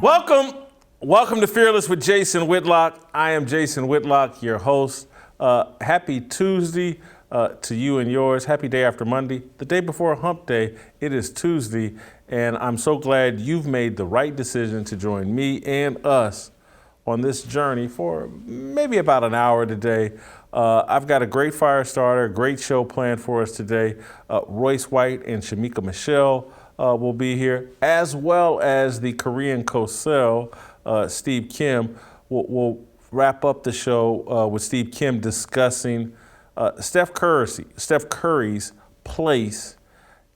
Welcome to Fearless with Jason Whitlock. I am Jason Whitlock, your host. Happy Tuesday to you and yours. Happy day after Monday. The day before hump day, it is Tuesday, and I'm so glad you've made the right decision to join me and us on this journey for maybe about an hour today. I've got a great fire starter, a great show planned for us today. Royce White and Shemeka Michelle will be here, as well as the Korean Cosell, Steve Kim. We'll wrap up the show with Steve Kim discussing Steph Curry's place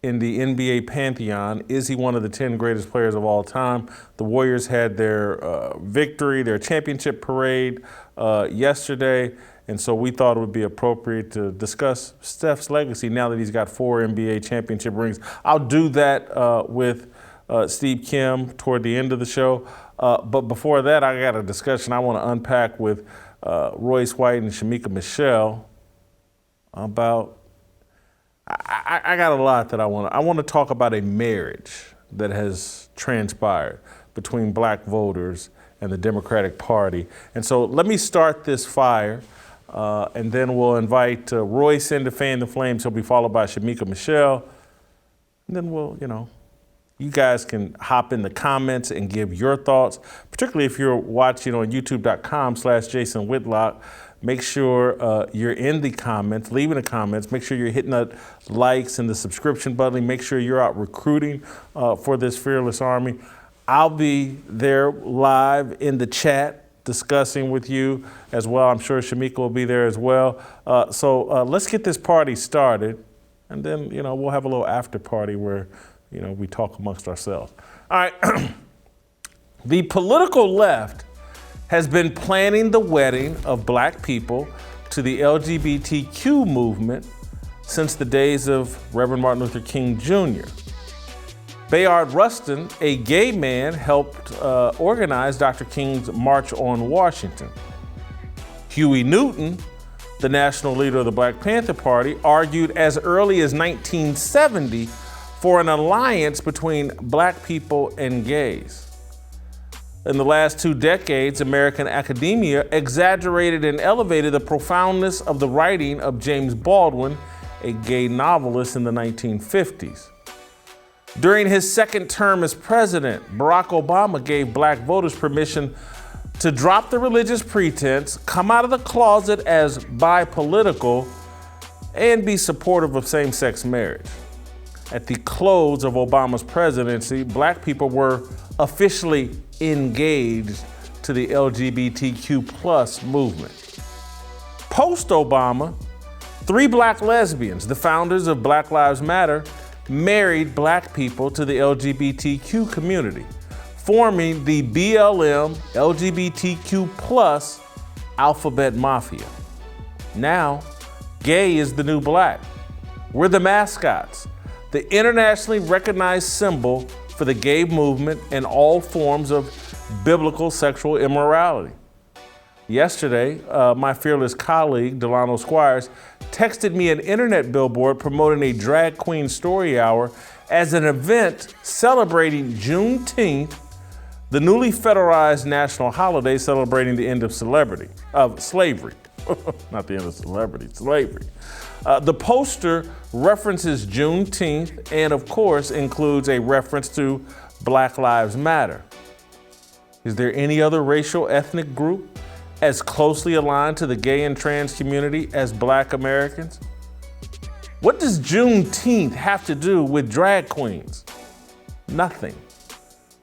in the NBA pantheon. Is he one of the 10 greatest players of all time? The Warriors had their victory, their championship parade yesterday, and so we thought it would be appropriate to discuss Steph's legacy now that he's got 4 NBA championship rings. I'll do that with Steve Kim toward the end of the show. But before that, I got a discussion I want to unpack with Royce White and Shemeka Michelle about, I got a lot that I want to talk about a marriage that has transpired between black voters and the Democratic Party. And so let me start this fire, and then we'll invite Royce in to fan the flames. He'll be followed by Shemeka Michelle. And then we'll, you guys can hop in the comments and give your thoughts, particularly if you're watching on youtube.com/Jason Whitlock. Make sure you're in the comments, leaving the comments. Make sure you're hitting the likes and the subscription button. Make sure you're out recruiting for this Fearless Army. I'll be there live in the chat discussing with you as well. I'm sure Shemeka will be there as well. So let's get this party started, and then we'll have a little after party where we talk amongst ourselves. All right. The political left has been planning the wedding of black people to the LGBTQ movement since the days of Reverend Martin Luther King Jr. Bayard Rustin, a gay man, helped organize Dr. King's March on Washington. Huey Newton, the national leader of the Black Panther Party, argued as early as 1970 for an alliance between black people and gays. In the last 2 decades, American academia exaggerated and elevated the profoundness of the writing of James Baldwin, a gay novelist in the 1950s. During his second term as president, Barack Obama gave black voters permission to drop the religious pretense, come out of the closet as bipolitical, and be supportive of same-sex marriage. At the close of Obama's presidency, black people were officially engaged to the LGBTQ plus movement. Post-Obama, 3 black lesbians, the founders of Black Lives Matter, married black people to the LGBTQ community, forming the BLM LGBTQ plus alphabet mafia. Now, gay is the new black. We're the mascots, the internationally recognized symbol for the gay movement and all forms of biblical sexual immorality. Yesterday, my fearless colleague, Delano Squires, texted me an internet billboard promoting a drag queen story hour as an event celebrating Juneteenth, the newly federalized national holiday celebrating the end of slavery. Not the end of slavery. The poster references Juneteenth and, of course, includes a reference to Black Lives Matter. Is there any other racial ethnic group as closely aligned to the gay and trans community as black Americans? What does Juneteenth have to do with drag queens? Nothing.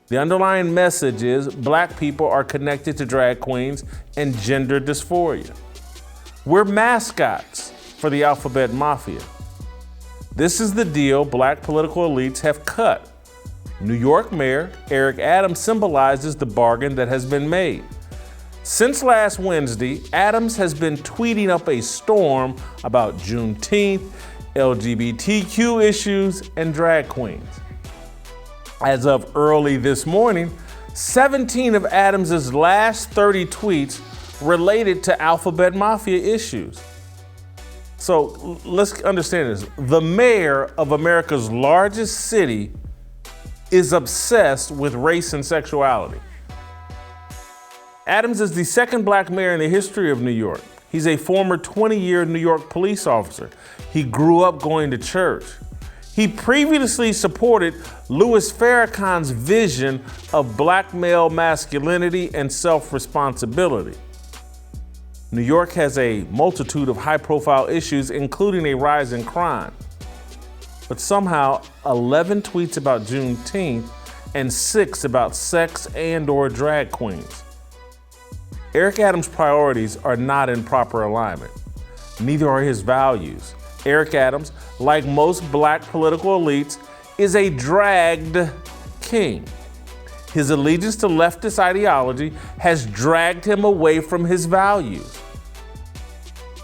The underlying message is black people are connected to drag queens and gender dysphoria. We're mascots for the alphabet mafia. This is the deal black political elites have cut. New York Mayor Eric Adams symbolizes the bargain that has been made. Since last Wednesday, Adams has been tweeting up a storm about Juneteenth, LGBTQ issues, and drag queens. As of early this morning, 17 of Adams's last 30 tweets related to alphabet mafia issues. So let's understand this. The mayor of America's largest city is obsessed with race and sexuality. Adams is the second black mayor in the history of New York. He's a former 20-year New York police officer. He grew up going to church. He previously supported Louis Farrakhan's vision of black male masculinity and self-responsibility. New York has a multitude of high-profile issues, including a rise in crime. But somehow, 11 tweets about Juneteenth and 6 about sex and/or drag queens. Eric Adams' priorities are not in proper alignment. Neither are his values. Eric Adams, like most black political elites, is a dragged king. His allegiance to leftist ideology has dragged him away from his values.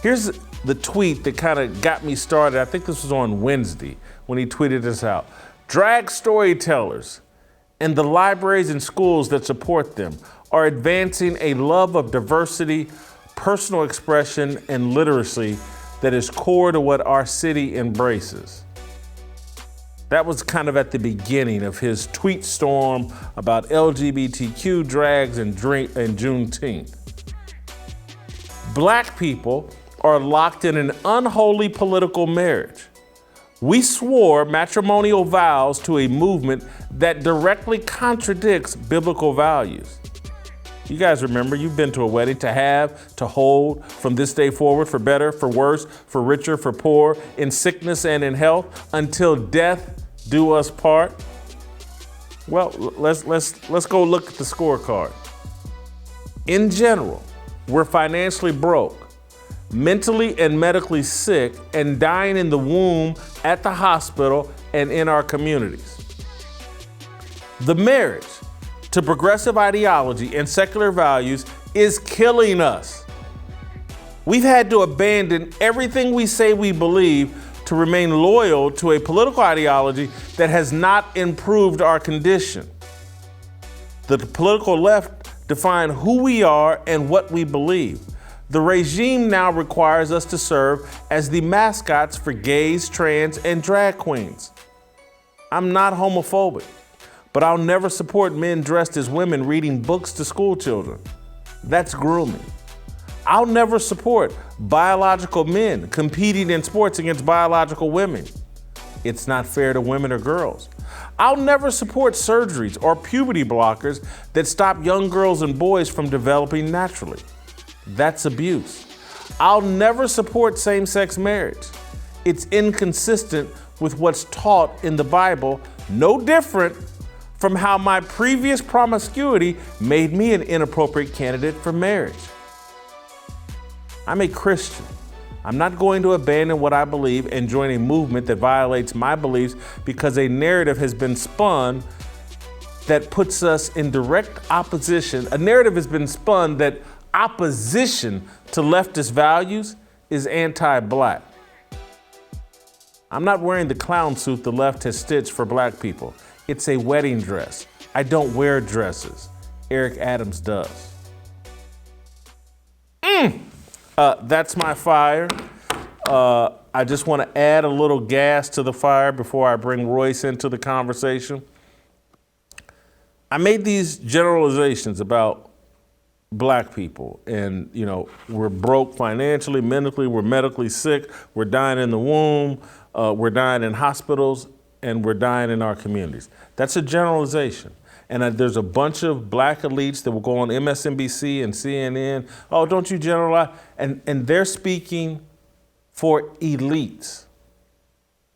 Here's the tweet that kind of got me started. I think this was on Wednesday when he tweeted this out. Drag storytellers and the libraries and schools that support them are advancing a love of diversity, personal expression, and literacy that is core to what our city embraces. That was kind of at the beginning of his tweet storm about LGBTQ drags and Juneteenth. Black people are locked in an unholy political marriage. We swore matrimonial vows to a movement that directly contradicts biblical values. You guys remember, you've been to a wedding, to have, to hold, from this day forward, for better, for worse, for richer, for poor, in sickness and in health, until death do us part. Well, let's go look at the scorecard. In general, we're financially broke, mentally and medically sick, and dying in the womb, at the hospital, and in our communities. The marriage to progressive ideology and secular values is killing us. We've had to abandon everything we say we believe to remain loyal to a political ideology that has not improved our condition. The political left define who we are and what we believe. The regime now requires us to serve as the mascots for gays, trans, and drag queens. I'm not homophobic, but I'll never support men dressed as women reading books to school children. That's grooming. I'll never support biological men competing in sports against biological women. It's not fair to women or girls. I'll never support surgeries or puberty blockers that stop young girls and boys from developing naturally. That's abuse. I'll never support same-sex marriage. It's inconsistent with what's taught in the Bible, no different from how my previous promiscuity made me an inappropriate candidate for marriage. I'm a Christian. I'm not going to abandon what I believe and join a movement that violates my beliefs because a narrative has been spun that puts us in direct opposition. A narrative has been spun that opposition to leftist values is anti-black. I'm not wearing the clown suit the left has stitched for black people. It's a wedding dress. I don't wear dresses. Eric Adams does. That's my fire. I just want to add a little gas to the fire before I bring Royce into the conversation. I made these generalizations about black people and, we're broke financially, mentally, we're medically sick, we're dying in the womb, we're dying in hospitals, and we're dying in our communities. That's a generalization. And there's a bunch of black elites that will go on MSNBC and CNN. Oh, don't you generalize? And they're speaking for elites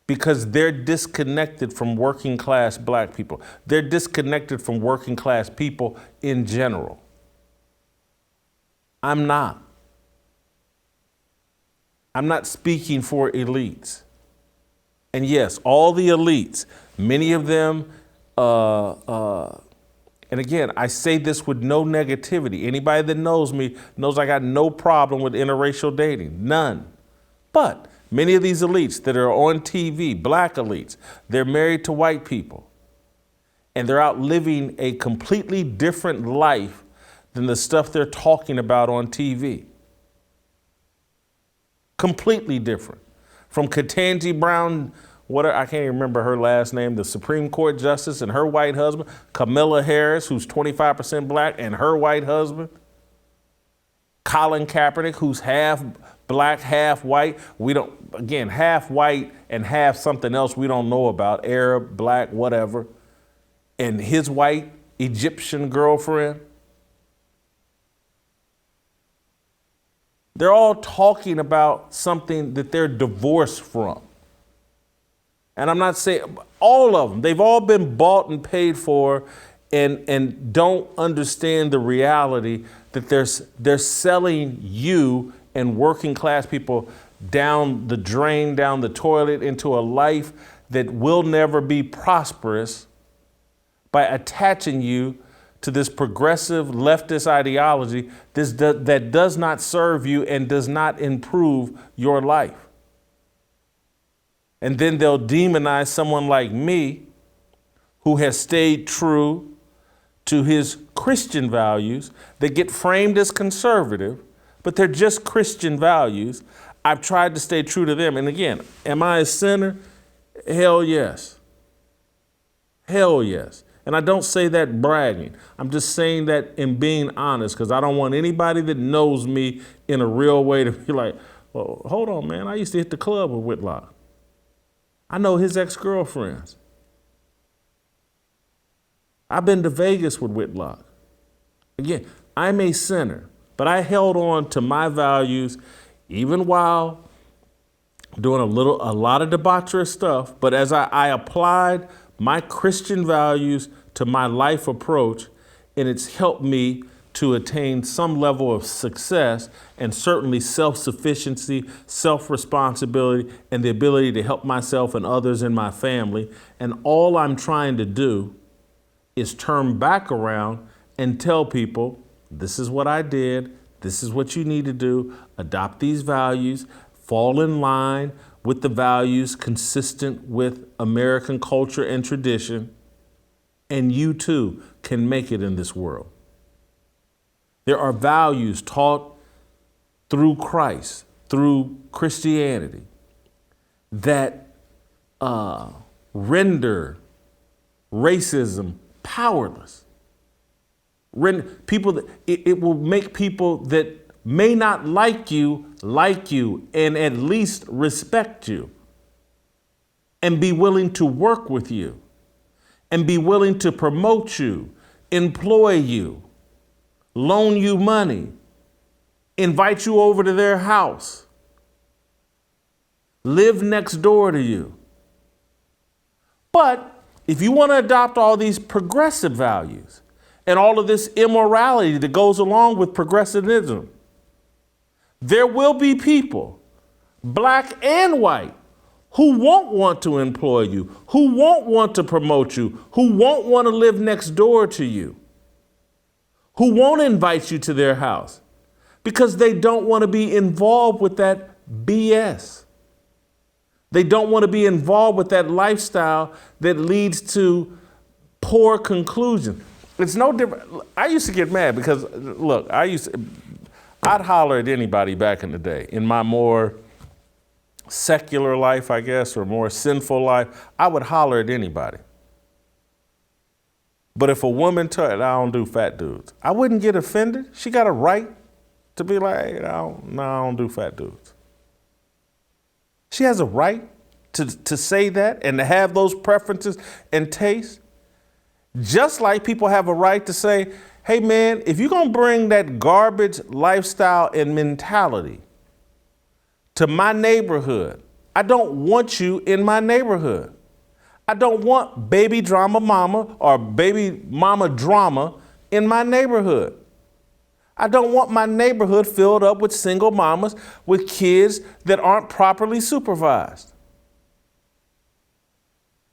because they're disconnected from working class black people. They're disconnected from working class people in general. I'm not. I'm not speaking for elites. And yes, all the elites, many of them, and again, I say this with no negativity. Anybody that knows me knows I got no problem with interracial dating, none. But many of these elites that are on TV, black elites, they're married to white people. And they're out living a completely different life than the stuff they're talking about on TV. Completely different. From Ketanji Brown, I can't even remember her last name, the Supreme Court Justice and her white husband, Kamala Harris, who's 25% black, and her white husband. Colin Kaepernick, who's half black, half white. We don't, again, half white and half something else we don't know about, Arab, black, whatever. And his white Egyptian girlfriend. They're all talking about something that they're divorced from. And I'm not saying all of them, they've all been bought and paid for and don't understand the reality that they're selling you and working class people down the drain, down the toilet into a life that will never be prosperous by attaching you to this progressive leftist ideology that does not serve you and does not improve your life. And then they'll demonize someone like me who has stayed true to his Christian values that get framed as conservative, but they're just Christian values. I've tried to stay true to them. And again, am I a sinner? Hell yes. Hell yes. And I don't say that bragging. I'm just saying that in being honest, because I don't want anybody that knows me in a real way to be like, well, hold on, man. I used to hit the club with Whitlock. I know his ex-girlfriends. I've been to Vegas with Whitlock. Again, I'm a sinner, but I held on to my values even while doing a lot of debaucherous stuff. But as I applied my Christian values to my life approach, and it's helped me to attain some level of success and certainly self-sufficiency, self-responsibility, and the ability to help myself and others in my family. And all I'm trying to do is turn back around and tell people, this is what I did, this is what you need to do, adopt these values, fall in line with the values consistent with American culture and tradition, and you too can make it in this world. There are values taught through Christ, through Christianity, that render racism powerless. It will make people that may not like you and at least respect you and be willing to work with you and be willing to promote you, employ you, loan you money, invite you over to their house, live next door to you. But if you want to adopt all these progressive values and all of this immorality that goes along with progressivism, there will be people, black and white, who won't want to employ you, who won't want to promote you, who won't want to live next door to you, who won't invite you to their house because they don't want to be involved with that BS. They don't want to be involved with that lifestyle that leads to poor conclusions. It's no different. I used to get mad because, look, I'd holler at anybody back in the day. In my more secular life, I guess, or more sinful life, I would holler at anybody. But if a woman told, I don't do fat dudes, I wouldn't get offended. She got a right to be like, hey, I don't do fat dudes. She has a right to say that and to have those preferences and tastes. Just like people have a right to say, hey man, if you're gonna bring that garbage lifestyle and mentality to my neighborhood, I don't want you in my neighborhood. I don't want baby drama mama or baby mama drama in my neighborhood. I don't want my neighborhood filled up with single mamas with kids that aren't properly supervised.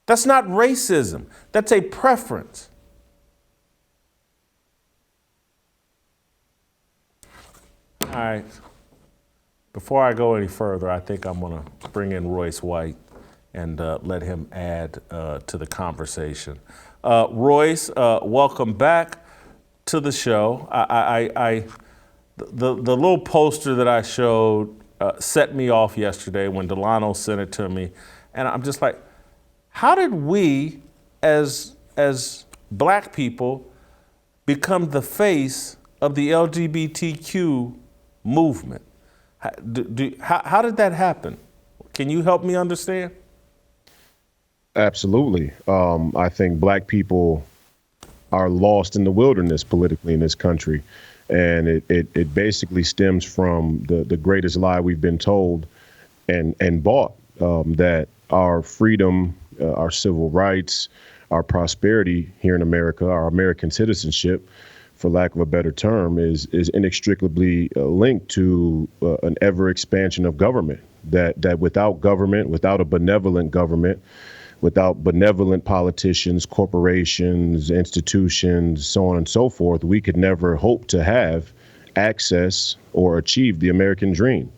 That's not racism. That's a preference. All right. Before I go any further, I think I'm going to bring in Royce White and let him add to the conversation. Royce, welcome back to the show. The little poster that I showed set me off yesterday when Delano sent it to me, and I'm just like, how did we, as black people, become the face of the LGBTQ movement. How did that happen? Can you help me understand? Absolutely. I think Black people are lost in the wilderness politically in this country. And it basically stems from the greatest lie we've been told and bought, that our freedom, our civil rights, our prosperity here in America, our American citizenship, for lack of a better term, is inextricably linked to an ever expansion of government. That without government, without a benevolent government, without benevolent politicians, corporations, institutions, so on and so forth, we could never hope to have access or achieve the American dream.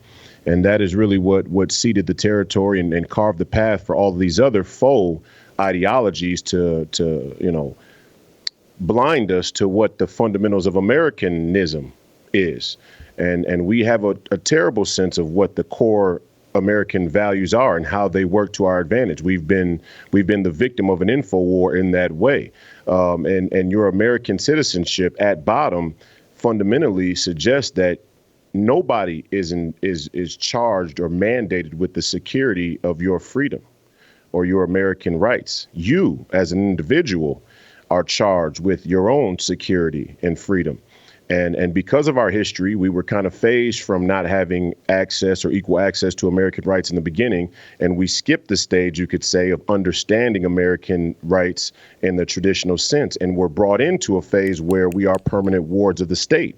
And that is really what ceded the territory and carved the path for all of these other faux ideologies to blind us to what the fundamentals of Americanism is. And we have a terrible sense of what the core American values are and how they work to our advantage. We've been the victim of an info war in that way. And your American citizenship at bottom fundamentally suggests that nobody is charged or mandated with the security of your freedom or your American rights. You, as an individual, are charged with your own security and freedom. And because of our history, we were kind of phased from not having access or equal access to American rights in the beginning. And we skipped the stage, you could say, of understanding American rights in the traditional sense. And we're brought into a phase where we are permanent wards of the state.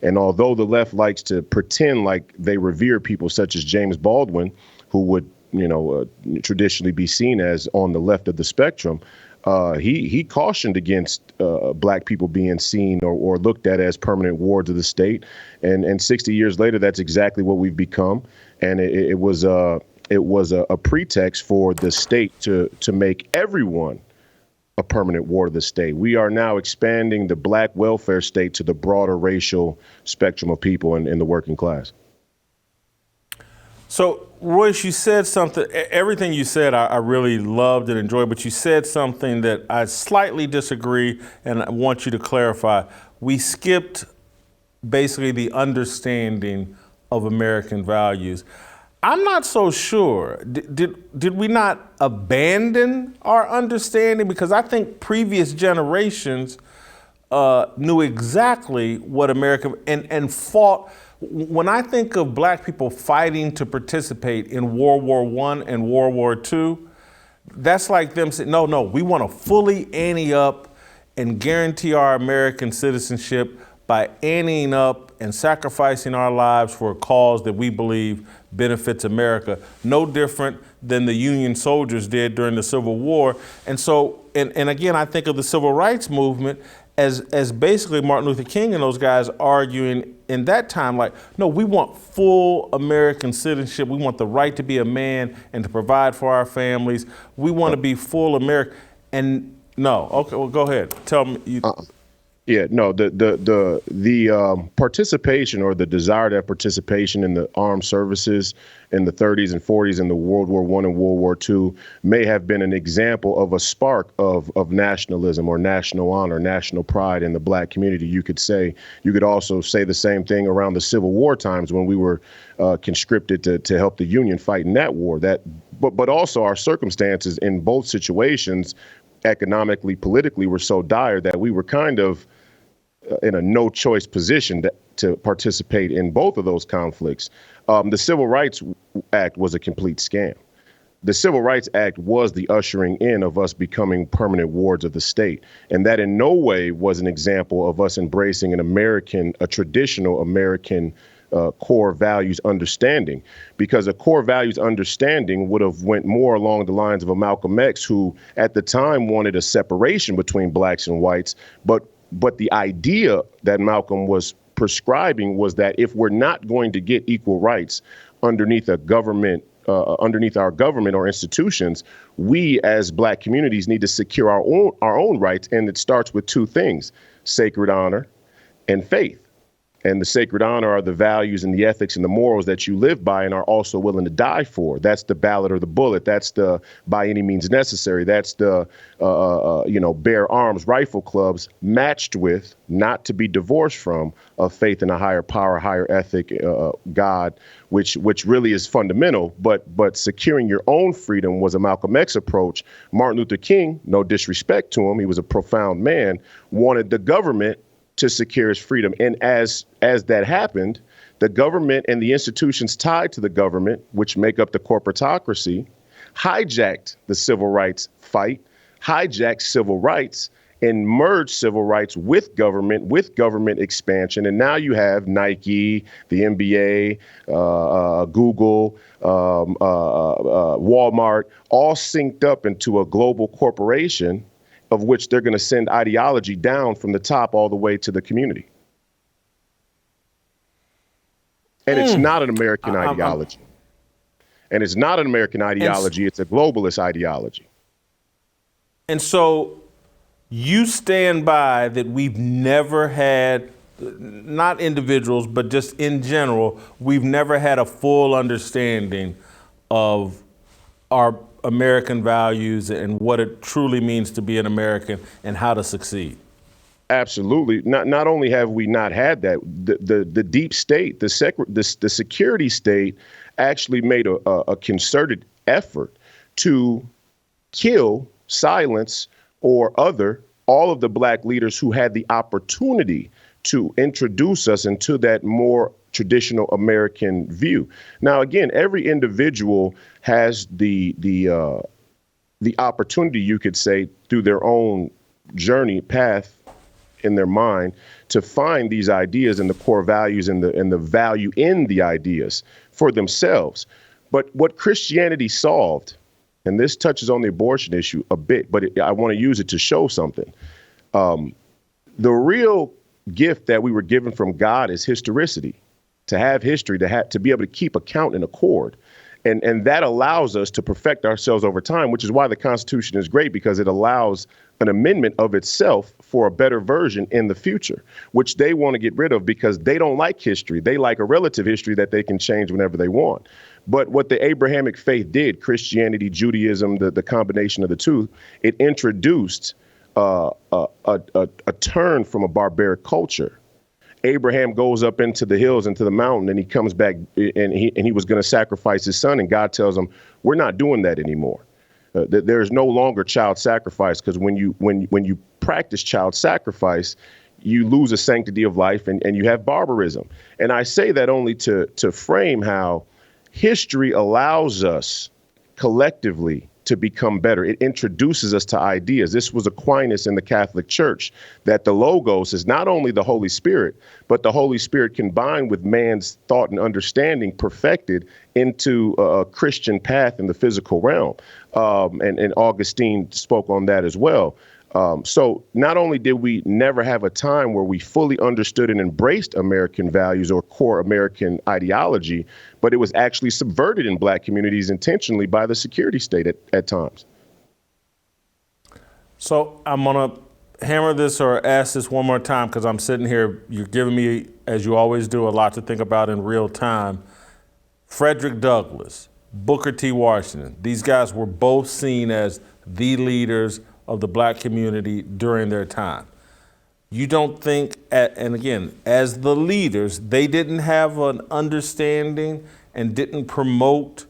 And although the left likes to pretend like they revere people such as James Baldwin, who would, traditionally be seen as on the left of the spectrum, he cautioned against Black people being seen or looked at as permanent wards of the state. And 60 years later, that's exactly what we've become. And it was a pretext for the state to make everyone a permanent ward of the state. We are now expanding the Black welfare state to the broader racial spectrum of people in the working class. So, Royce, you said something, everything you said I really loved and enjoyed, but you said something that I slightly disagree, and I want you to clarify. We skipped basically the understanding of American values. I'm not so sure. Did we not abandon our understanding? Because I think previous generations knew exactly what America and fought. When I think of Black people fighting to participate in World War I and World War II, that's like them saying, no, we want to fully ante up and guarantee our American citizenship by anteing up and sacrificing our lives for a cause that we believe benefits America, no different than the Union soldiers did during the Civil War. And so, and again, I think of the Civil Rights Movement as basically Martin Luther King and those guys arguing in that time, like, no, we want full American citizenship. We want the right to be a man and to provide for our families. We want to be full American. And no, okay, well, go ahead. Tell me. Yeah, no, the participation or the desire to have participation in the armed services in the 30s and 40s in the World War I and World War II may have been an example of a spark of nationalism or national honor, national pride in the Black community. You could also say the same thing around the Civil War times when we were conscripted to help the Union fight in that war. But also our circumstances in both situations, economically, politically, were so dire that we were kind of in a no choice position to participate in both of those conflicts. The Civil Rights Act was a complete scam. The Civil Rights Act was the ushering in of us becoming permanent wards of the state. And that in no way was an example of us embracing a traditional American core values understanding, because a core values understanding would have went more along the lines of a Malcolm X, who at the time wanted a separation between Blacks and whites. But the idea that Malcolm was prescribing was that if we're not going to get equal rights underneath a government, underneath our government or institutions, we as Black communities need to secure our own rights. And it starts with two things: sacred honor and faith. And the sacred honor are the values and the ethics and the morals that you live by and are also willing to die for. That's the ballot or the bullet. That's the by any means necessary. That's the, bear arms rifle clubs matched with, not to be divorced from, a faith in a higher power, higher ethic, God, which really is fundamental. But securing your own freedom was a Malcolm X approach. Martin Luther King, no disrespect to him, he was a profound man, wanted the government to secure his freedom. And as that happened, the government and the institutions tied to the government, which make up the corporatocracy, hijacked the civil rights fight, hijacked civil rights, and merged civil rights with government expansion. And now you have Nike, the NBA, Google, Walmart, all synced up into a global corporation of which they're going to send ideology down from the top all the way to the community. And it's not an American ideology. And it's not an American ideology. It's a globalist ideology. And so you stand by that we've never had, not individuals, but just in general, we've never had a full understanding of our American values and what it truly means to be an American and how to succeed. Absolutely. Not only have we not had that, the deep state, the security state actually made a concerted effort to kill, silence, or other all of the black leaders who had the opportunity to introduce us into that more traditional American view. Now, again, every individual has the opportunity, you could say, through their own journey path in their mind, to find these ideas and the core values and the value in the ideas for themselves. But what Christianity solved, and this touches on the abortion issue a bit, but I want to use it to show something. The real gift that we were given from God is historicity. To have history, to be able to keep account and accord. And that allows us to perfect ourselves over time, which is why the Constitution is great, because it allows an amendment of itself for a better version in the future, which they want to get rid of because they don't like history. They like a relative history that they can change whenever they want. But what the Abrahamic faith did, Christianity, Judaism, the combination of the two, it introduced a turn from a barbaric culture. Abraham goes up into the hills, into the mountain, and he comes back and he was going to sacrifice his son. And God tells him, we're not doing that anymore. There's no longer child sacrifice, because when you practice child sacrifice, you lose the sanctity of life and you have barbarism. And I say that only to frame how history allows us collectively to become better. It introduces us to ideas. This was Aquinas in the Catholic Church, that the Logos is not only the Holy Spirit, but the Holy Spirit combined with man's thought and understanding perfected into a Christian path in the physical realm. And Augustine spoke on that as well. So not only did we never have a time where we fully understood and embraced American values or core American ideology, but it was actually subverted in black communities intentionally by the security state at times. So I'm going to hammer this or ask this one more time, because I'm sitting here, you're giving me, as you always do, a lot to think about in real time. Frederick Douglass, Booker T. Washington, these guys were both seen as the leaders of the black community during their time. You don't think, and again, as the leaders, they didn't have an understanding and didn't promote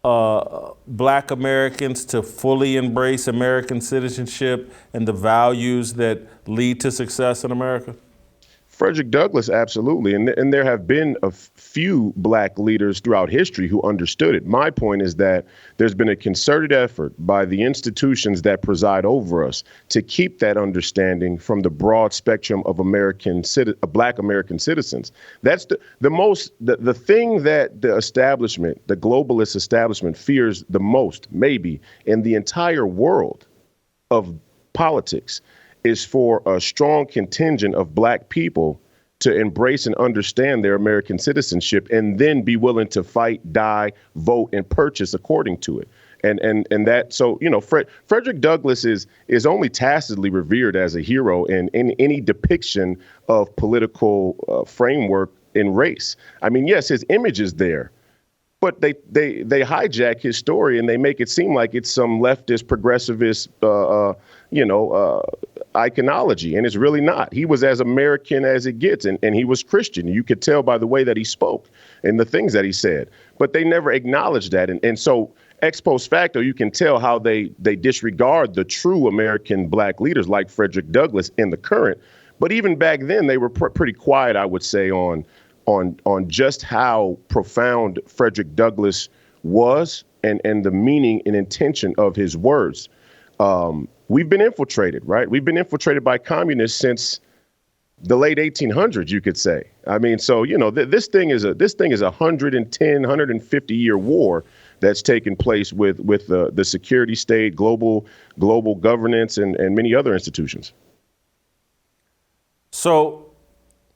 black Americans to fully embrace American citizenship and the values that lead to success in America? Frederick Douglass, absolutely. And there have been a few black leaders throughout history who understood it. My point is that there's been a concerted effort by the institutions that preside over us to keep that understanding from the broad spectrum of black American citizens. That's the thing that the establishment, the globalist establishment, fears the most, maybe, in the entire world of politics, is for a strong contingent of black people to embrace and understand their American citizenship and then be willing to fight, die, vote, and purchase according to it. And that, so, Frederick Douglass is only tacitly revered as a hero in any depiction of political framework in race. I mean, yes, his image is there, but they hijack his story and they make it seem like it's some leftist, progressivist, iconology, and it's really not. He was as American as it gets, and he was Christian. You could tell by the way that he spoke and the things that he said, but they never acknowledged that. And so ex post facto, you can tell how they disregard the true American black leaders like Frederick Douglass in the current. But even back then, they were pretty quiet, I would say, on just how profound Frederick Douglass was and the meaning and intention of his words. We've been infiltrated, right? We've been infiltrated by communists since the late 1800s, you could say. I mean, so, this thing is a 150-year war that's taken place with the security state, global governance, and many other institutions. So,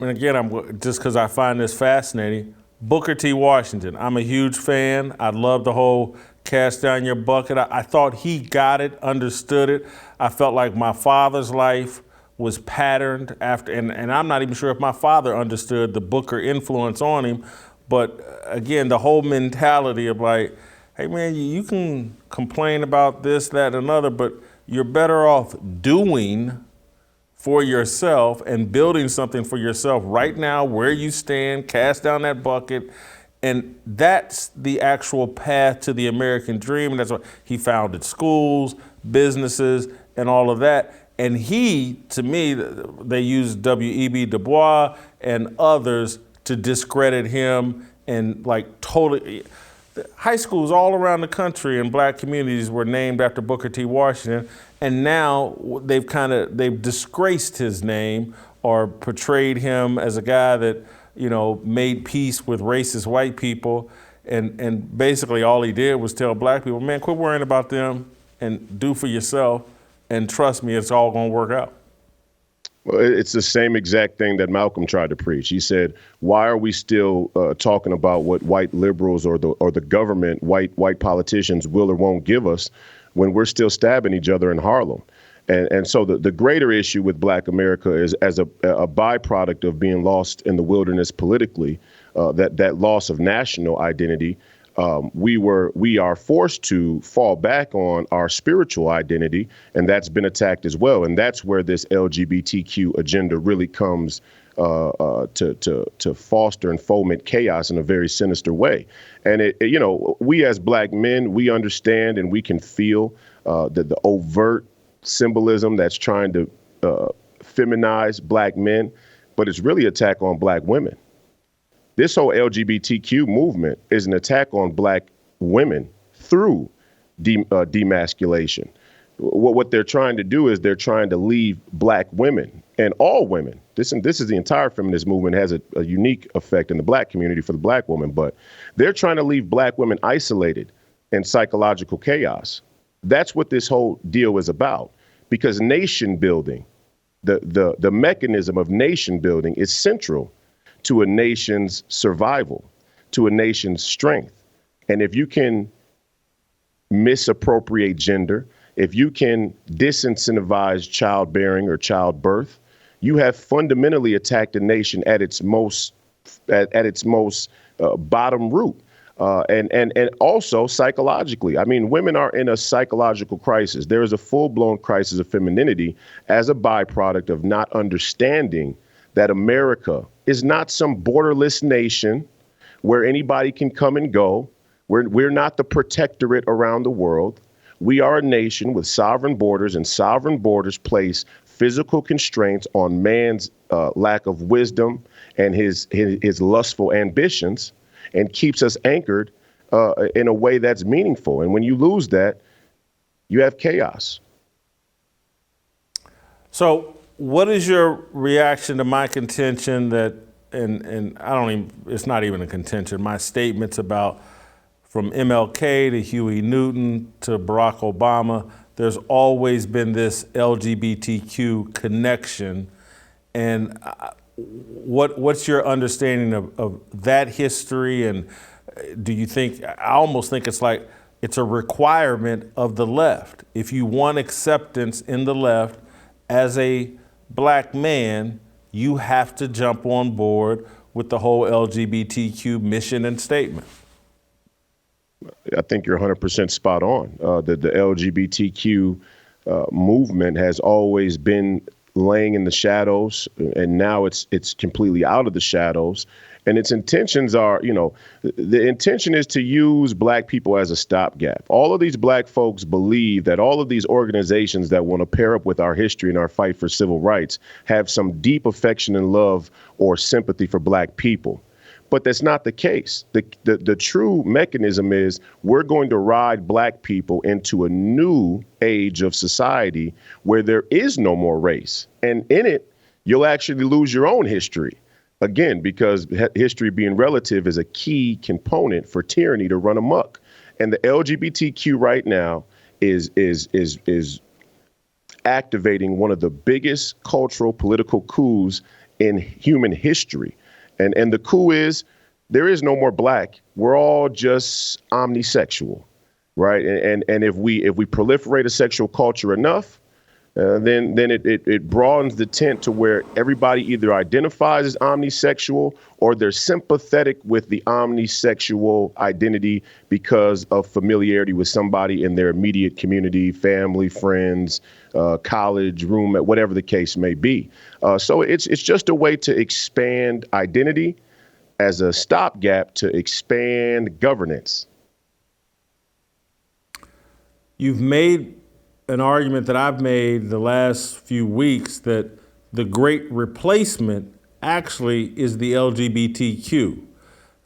and again, I'm just because I find this fascinating. Booker T. Washington, I'm a huge fan. I love the whole cast down your bucket. I thought he got it, understood it. I felt like my father's life was patterned after, and I'm not even sure if my father understood the Booker influence on him. But again, the whole mentality of like, hey man, you can complain about this, that, and another, but you're better off doing for yourself and building something for yourself right now where you stand, cast down that bucket. And that's the actual path to the American dream. And that's why he founded schools, businesses, and all of that. And he, to me, they used W.E.B. Du Bois and others to discredit him and like totally. High schools all around the country and black communities were named after Booker T. Washington, and now they've disgraced his name or portrayed him as a guy that made peace with racist white people, and basically all he did was tell black people, man, quit worrying about them and do for yourself, and trust me, it's all gonna work out. Well, it's the same exact thing that Malcolm tried to preach. He said, "Why are we still talking about what white liberals or the government, white politicians will or won't give us, when we're still stabbing each other in Harlem?" And so the greater issue with Black America is as a byproduct of being lost in the wilderness politically, that loss of national identity. We are forced to fall back on our spiritual identity, and that's been attacked as well. And that's where this LGBTQ agenda really comes to foster and foment chaos in a very sinister way. And we as Black men, we understand and we can feel the overt symbolism that's trying to feminize Black men, but it's really an attack on Black women. This whole LGBTQ movement is an attack on Black women through demasculation. What they're trying to do is they're trying to leave Black women and all women. This is the entire feminist movement, has a unique effect in the Black community for the Black woman, but they're trying to leave Black women isolated in psychological chaos. That's what this whole deal is about, because nation building, the mechanism of nation building is central to a nation's survival, to a nation's strength. And if you can misappropriate gender, if you can disincentivize childbearing or childbirth, you have fundamentally attacked a nation at its most bottom root. And also psychologically. I mean, women are in a psychological crisis. There is a full-blown crisis of femininity as a byproduct of not understanding that America is not some borderless nation where anybody can come and go. We're not the protectorate around the world. We are a nation with sovereign borders, and sovereign borders place physical constraints on man's lack of wisdom and his lustful ambitions, and keeps us anchored in a way that's meaningful. And when you lose that, you have chaos. So what is your reaction to my contention that, and it's not even a contention, my statements about from MLK to Huey Newton to Barack Obama, there's always been this LGBTQ connection. And what's your understanding of that history? And do you think, I almost think it's like It's a requirement of the left. If you want acceptance in the left as a black man, you have to jump on board with the whole LGBTQ mission and statement. I think you're 100% spot on. The LGBTQ movement has always been laying in the shadows, and now it's completely out of the shadows. And its intentions are, the intention is to use black people as a stopgap. All of these black folks believe that all of these organizations that want to pair up with our history and our fight for civil rights have some deep affection and love or sympathy for black people. But that's not the case. The true mechanism is we're going to ride black people into a new age of society where there is no more race. And in it, you'll actually lose your own history. Again, because history being relative is a key component for tyranny to run amok. And the LGBTQ right now is activating one of the biggest cultural political coups in human history. And the coup is there is no more black. We're all just omnisexual, right? And if we proliferate a sexual culture enough, then it broadens the tent to where everybody either identifies as omnisexual or they're sympathetic with the omnisexual identity because of familiarity with somebody in their immediate community, family, friends, college, roommate, whatever the case may be. So it's just a way to expand identity as a stopgap to expand governance. You've made an argument that I've made the last few weeks that the great replacement actually is the LGBTQ,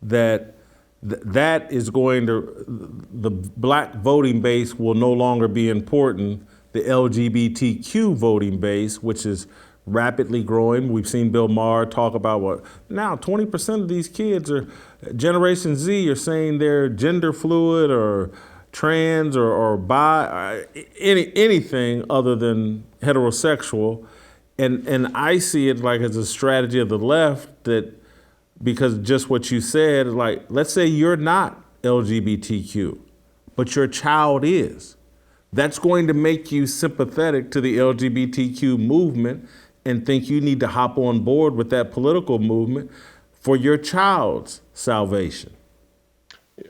that is going to, the black voting base will no longer be important. The LGBTQ voting base, which is rapidly growing. We've seen Bill Maher talk about what now 20% of these kids are Generation Z are saying they're gender fluid or trans or bi, anything other than heterosexual. And I see it like as a strategy of the left that, because just what you said, like, let's say you're not LGBTQ, but your child is. That's going to make you sympathetic to the LGBTQ movement and think you need to hop on board with that political movement for your child's salvation.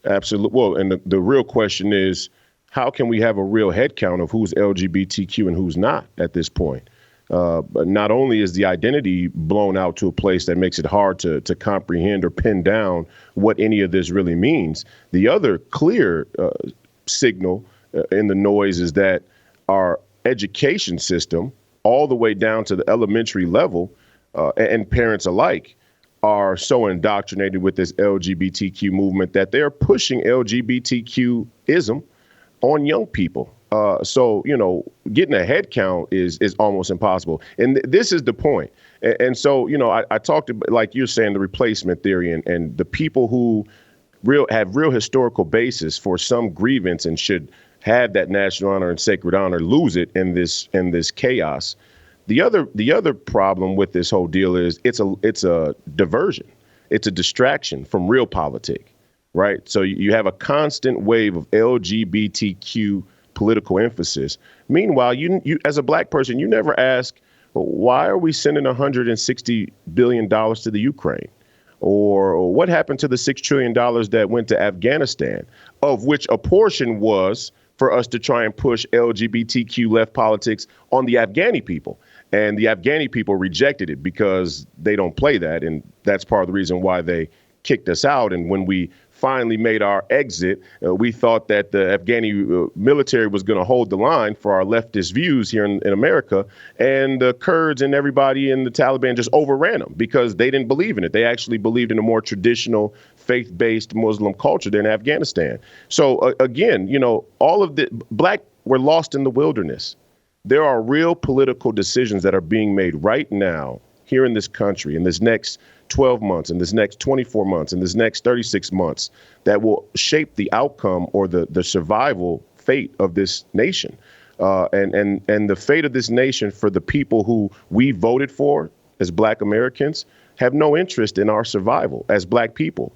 Absolutely. Well, and the real question is, how can we have a real head count of who's LGBTQ and who's not at this point? But not only is the identity blown out to a place that makes it hard to comprehend or pin down what any of this really means, the other clear signal in the noise is that our education system, all the way down to the elementary level, and parents alike, are so indoctrinated with this LGBTQ movement that they're pushing LGBTQ-ism on young people. So, getting a head count is almost impossible. And this is the point. And so, I talked about, like you're saying, the replacement theory and the people who have real historical basis for some grievance and should have that national honor and sacred honor lose it in this chaos. The other problem with this whole deal is it's a diversion. It's a distraction from real politics, right? So you have a constant wave of LGBTQ political emphasis. Meanwhile, you as a black person, you never ask, why are we sending $160 billion to the Ukraine? Or what happened to the $6 trillion that went to Afghanistan, of which a portion was for us to try and push LGBTQ left politics on the Afghani people. And the Afghani people rejected it because they don't play that. And that's part of the reason why they kicked us out. And when we finally made our exit, we thought that the Afghani military was going to hold the line for our leftist views here in America. And the Kurds and everybody in the Taliban just overran them because they didn't believe in it. They actually believed in a more traditional faith-based Muslim culture than Afghanistan. So again, all of the black were lost in the wilderness. There are real political decisions that are being made right now here in this country in this next 12 months, in this next 24 months, in this next 36 months that will shape the outcome or the survival fate of this nation. And the fate of this nation for the people who we voted for as black Americans have no interest in our survival as black people.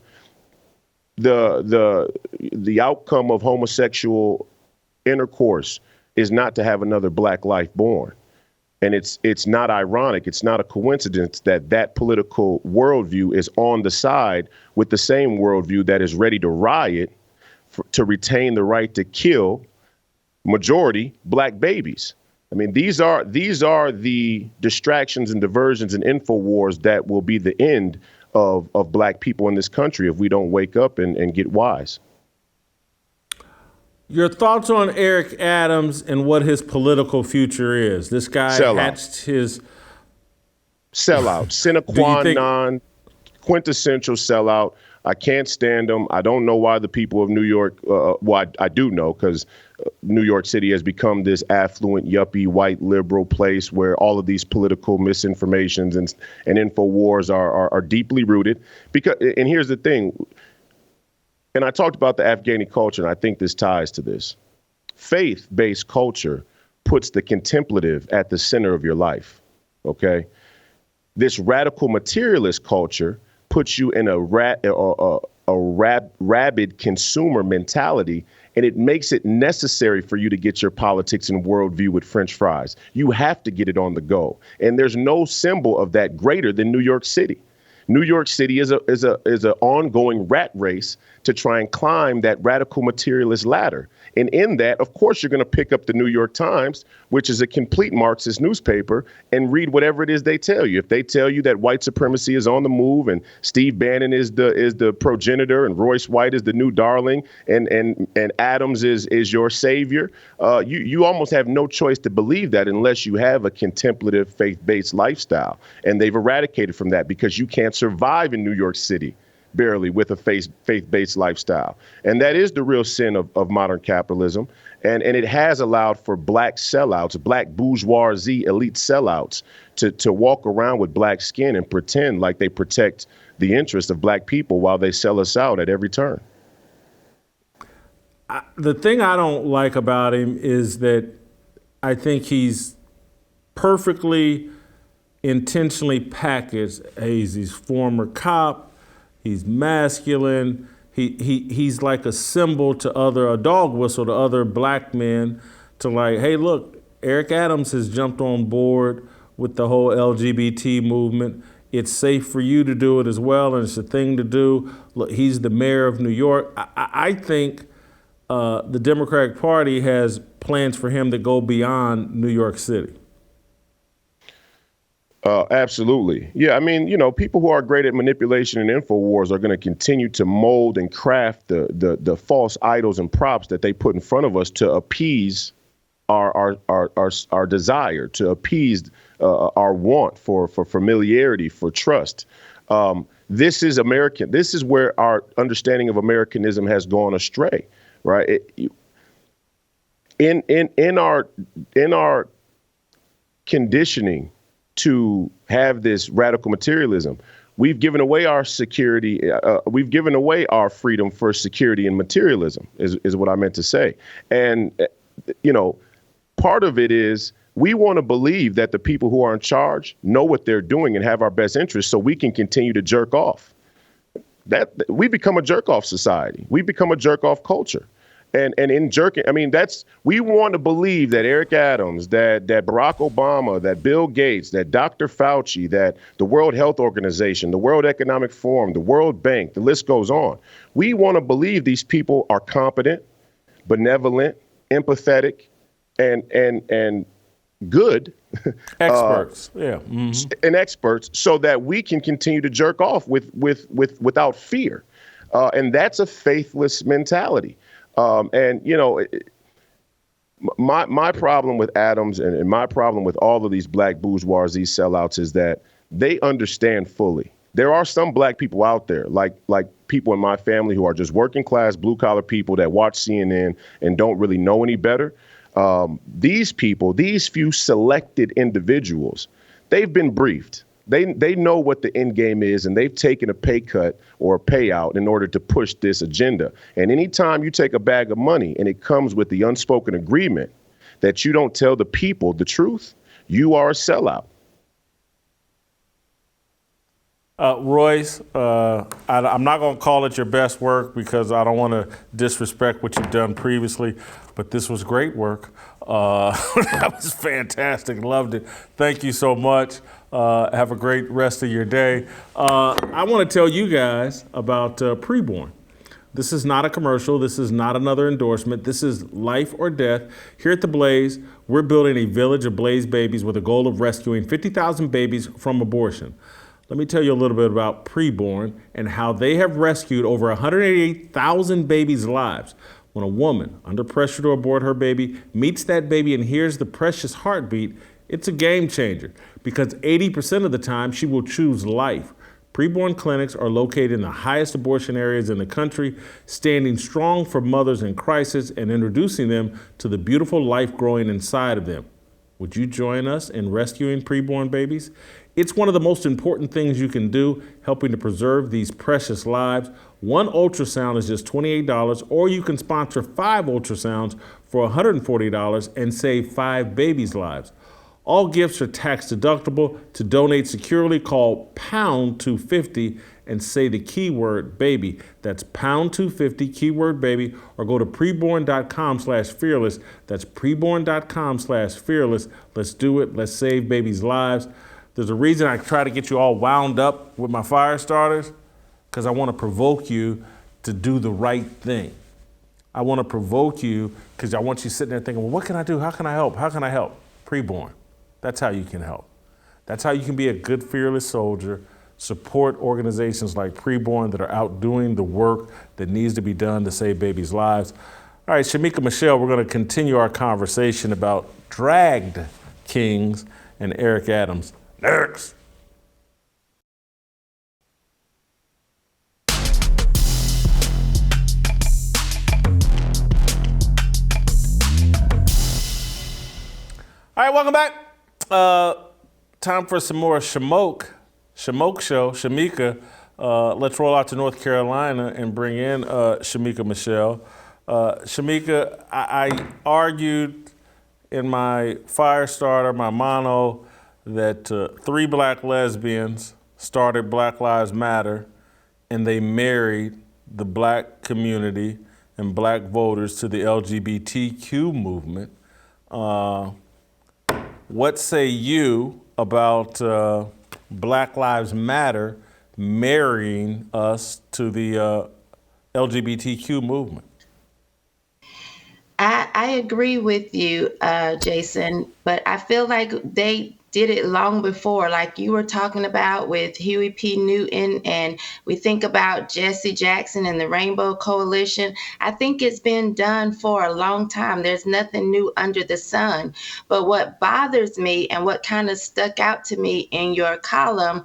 the outcome of homosexual intercourse is not to have another black life born. And it's not ironic. It's not a coincidence that that political worldview is on the side with the same worldview that is ready to riot to retain the right to kill majority black babies. I mean, these are the distractions and diversions and info wars that will be the end of black people in this country if we don't wake up and get wise. Your thoughts on Eric Adams and what his political future is? This guy hatched his sellout, sine qua non, quintessential sellout. I can't stand him. I don't know why the people of New York, I do know, because New York City has become this affluent, yuppie, white, liberal place where all of these political misinformations and info wars are deeply rooted. And here's the thing, and I talked about the Afghani culture, and I think this ties to this. Faith-based culture puts the contemplative at the center of your life, okay? This radical materialist culture puts you in a rabid consumer mentality, and it makes it necessary for you to get your politics and worldview with French fries. You have to get it on the go. And there's no symbol of that greater than New York City. New York City is an ongoing rat race to try and climb that radical materialist ladder. And in that, of course, you're going to pick up the New York Times, which is a complete Marxist newspaper, and read whatever it is they tell you. If they tell you that white supremacy is on the move and Steve Bannon is the progenitor and Royce White is the new darling and Adams is your savior, you almost have no choice to believe that unless you have a contemplative faith-based lifestyle. And they've eradicated from that because you can't survive in New York City barely with a faith-based lifestyle. And that is the real sin of modern capitalism. And it has allowed for black sellouts, black bourgeoisie elite sellouts to walk around with black skin and pretend like they protect the interests of black people while they sell us out at every turn. The thing I don't like about him is that I think he's perfectly intentionally packaged. He's former cop. He's masculine. He's like a symbol to a dog whistle to other black men to like, hey, look, Eric Adams has jumped on board with the whole LGBT movement. It's safe for you to do it as well, and it's a thing to do. Look, he's the mayor of New York. I think the Democratic Party has plans for him that go beyond New York City. Absolutely. Yeah, I mean, people who are great at manipulation and info wars are going to continue to mold and craft the false idols and props that they put in front of us to appease our desire, to appease our want for familiarity, for trust. This is American. This is where our understanding of Americanism has gone astray, right? In our conditioning to have this radical materialism, we've given away our security. We've given away our freedom for security and materialism is what I meant to say. And, part of it is we want to believe that the people who are in charge know what they're doing and have our best interests so we can continue to jerk off. That we become a jerk off society. We become a jerk off culture. And in jerking, I mean, we want to believe that Eric Adams, that Barack Obama, that Bill Gates, that Dr. Fauci, that the World Health Organization, the World Economic Forum, the World Bank, the list goes on. We want to believe these people are competent, benevolent, empathetic, and good. Experts, yeah. Mm-hmm. And experts, so that we can continue to jerk off without fear. And that's a faithless mentality. My problem with Adams and my problem with all of these black bourgeoisie sellouts is that they understand fully. There are some black people out there, like people in my family who are just working class, blue collar people that watch CNN and don't really know any better. These people, these few selected individuals, they've been briefed. They know what the end game is, and they've taken a pay cut or a payout in order to push this agenda. And anytime you take a bag of money and it comes with the unspoken agreement that you don't tell the people the truth, you are a sellout. Royce, I'm not going to call it your best work because I don't want to disrespect what you've done previously, but this was great work. That was fantastic. Loved it. Thank you so much. Have a great rest of your day. I want to tell you guys about Preborn. This is not a commercial. This is not another endorsement. This is life or death. Here at The Blaze, we're building a village of Blaze babies with a goal of rescuing 50,000 babies from abortion. Let me tell you a little bit about Preborn and how they have rescued over 188,000 babies' lives. When a woman, under pressure to abort her baby, meets that baby and hears the precious heartbeat, it's a game changer because 80% of the time she will choose life. Preborn clinics are located in the highest abortion areas in the country, standing strong for mothers in crisis and introducing them to the beautiful life growing inside of them. Would you join us in rescuing preborn babies? It's one of the most important things you can do, helping to preserve these precious lives. One ultrasound is just $28, or you can sponsor 5 ultrasounds for $140 and save 5 babies' lives. All gifts are tax deductible. To donate securely, call pound 250 and say the keyword baby. That's pound 250, keyword baby, or go to preborn.com/fearless. That's preborn.com/fearless. Let's do it. Let's save babies' lives. There's a reason I try to get you all wound up with my fire starters, because I want to provoke you to do the right thing. I want to provoke you because I want you sitting there thinking, well, what can I do? How can I help? How can I help? Preborn. That's how you can help. That's how you can be a good, fearless soldier, support organizations like Preborn that are out doing the work that needs to be done to save babies' lives. All right, Shemeka Michelle, we're going to continue our conversation about dragged kings and Eric Adams. Next. All right, welcome back. Time for some more She-moke show. Shemeka, let's roll out to North Carolina and bring in Shemeka Michelle. Shemeka, I argued in my fire starter, my mono, that 3 black lesbians started Black Lives Matter and they married the black community and black voters to the LGBTQ movement. What say you about Black Lives Matter marrying us to the LGBTQ movement? I agree with you, Jason, but I feel like they did it long before, like you were talking about with Huey P. Newton, and we think about Jesse Jackson and the Rainbow Coalition. I think it's been done for a long time. There's nothing new under the sun. But what bothers me and what kind of stuck out to me in your column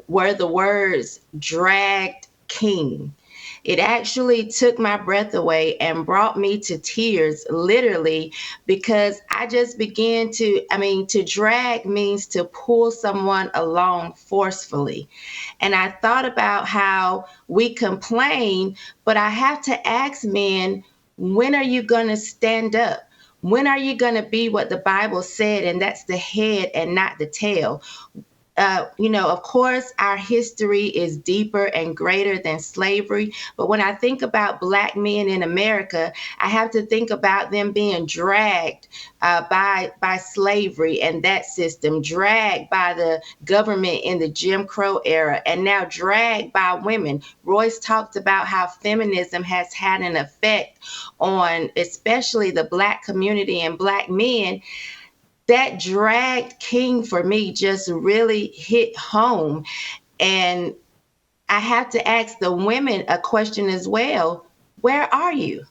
were the words dragged king. It actually took my breath away and brought me to tears, literally, because I just began to drag means to pull someone along forcefully. And I thought about how we complain, but I have to ask men, when are you going to stand up? When are you going to be what the Bible said, and that's the head and not the tail? Of course, our history is deeper and greater than slavery. But when I think about Black men in America, I have to think about them being dragged by slavery and that system, dragged by the government in the Jim Crow era, and now dragged by women. Royce talked about how feminism has had an effect on especially the Black community and Black men. That dragged king for me just really hit home. And I have to ask the women a question as well. Where are you?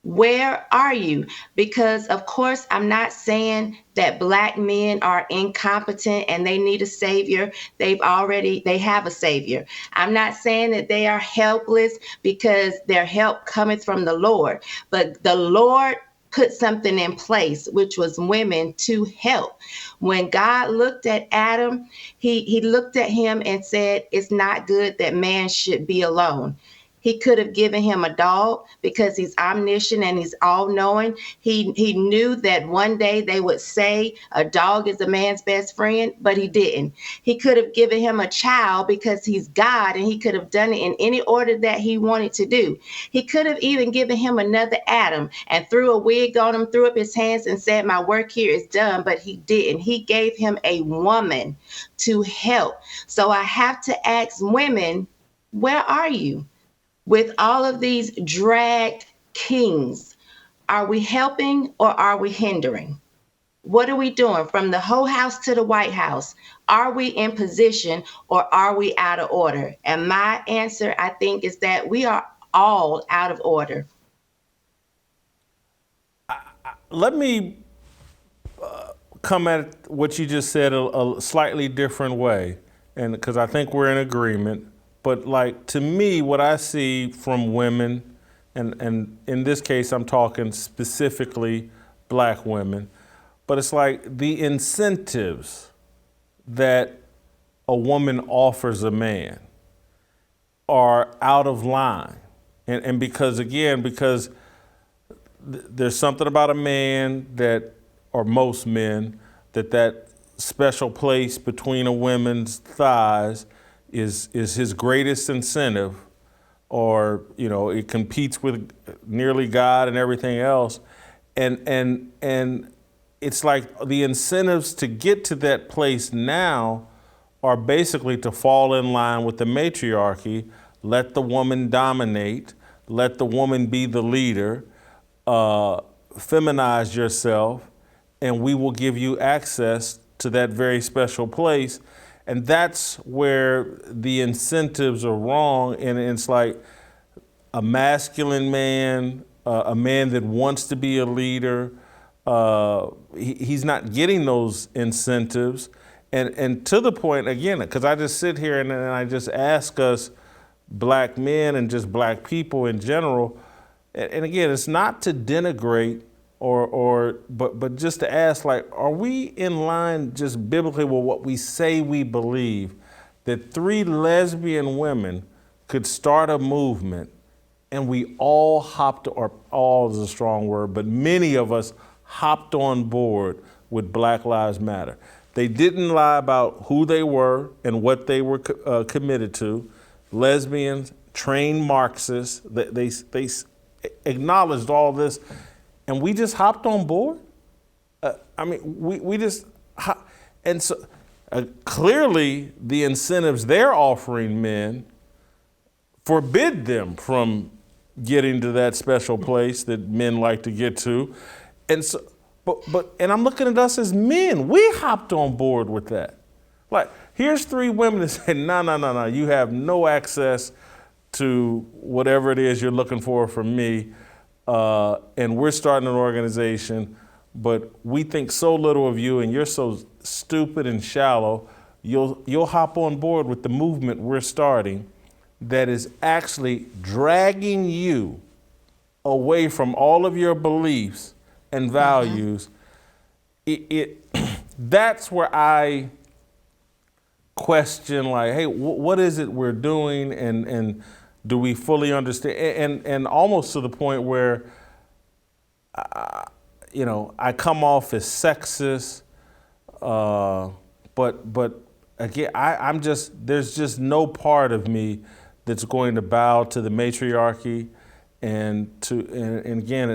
Where are you? Because of course, I'm not saying that Black men are incompetent and they need a savior. They have a savior. I'm not saying that they are helpless, because their help cometh from the Lord. But the Lord put something in place, which was women to help. When God looked at Adam, he looked at him and said, it's not good that man should be alone. He could have given him a dog because he's omniscient and he's all-knowing. He knew that one day they would say a dog is a man's best friend, but he didn't. He could have given him a child because he's God, and he could have done it in any order that he wanted to do. He could have even given him another Adam and threw a wig on him, threw up his hands and said, my work here is done, but he didn't. He gave him a woman to help. So I have to ask women, where are you? With all of these dragged kings, are we helping or are we hindering? What are we doing from the whole house to the White House? Are we in position or are we out of order? And my answer, I think, is that we are all out of order. Let me come at what you just said a slightly different way, and because I think we're in agreement. But like, to me, what I see from women, and in this case, I'm talking specifically Black women, but it's like the incentives that a woman offers a man are out of line. And because there's something about a man that, or most men, that special place between a woman's thighs is his greatest incentive, or it competes with nearly God and everything else, and it's like the incentives to get to that place now are basically to fall in line with the matriarchy. Let the woman dominate, let the woman be the leader, feminize yourself, and we will give you access to that very special place. And that's where the incentives are wrong. And it's like a masculine man, a man that wants to be a leader, he's not getting those incentives. And to the point, again, because I just sit here and I just ask us Black men and just Black people in general, and again, it's not to denigrate but just to ask, like, are we in line just biblically with what we say we believe, that 3 lesbian women could start a movement and we all hopped, or all is a strong word, but many of us hopped on board with Black Lives Matter. They didn't lie about who they were and what they were committed to. Lesbians, trained Marxists, they acknowledged all this. And we just hopped on board? We just, and so clearly the incentives they're offering men forbid them from getting to that special place that men like to get to. And so, and I'm looking at us as men, we hopped on board with that. Like, here's 3 women that say, no, you have no access to whatever it is you're looking for from me. And we're starting an organization, but we think so little of you and you're so stupid and shallow, you'll hop on board with the movement we're starting that is actually dragging you away from all of your beliefs and values. That's where I question, like, hey, what is it we're doing, and do we fully understand? And almost to the point where, I come off as sexist, but again, there's just no part of me that's going to bow to the matriarchy, and again,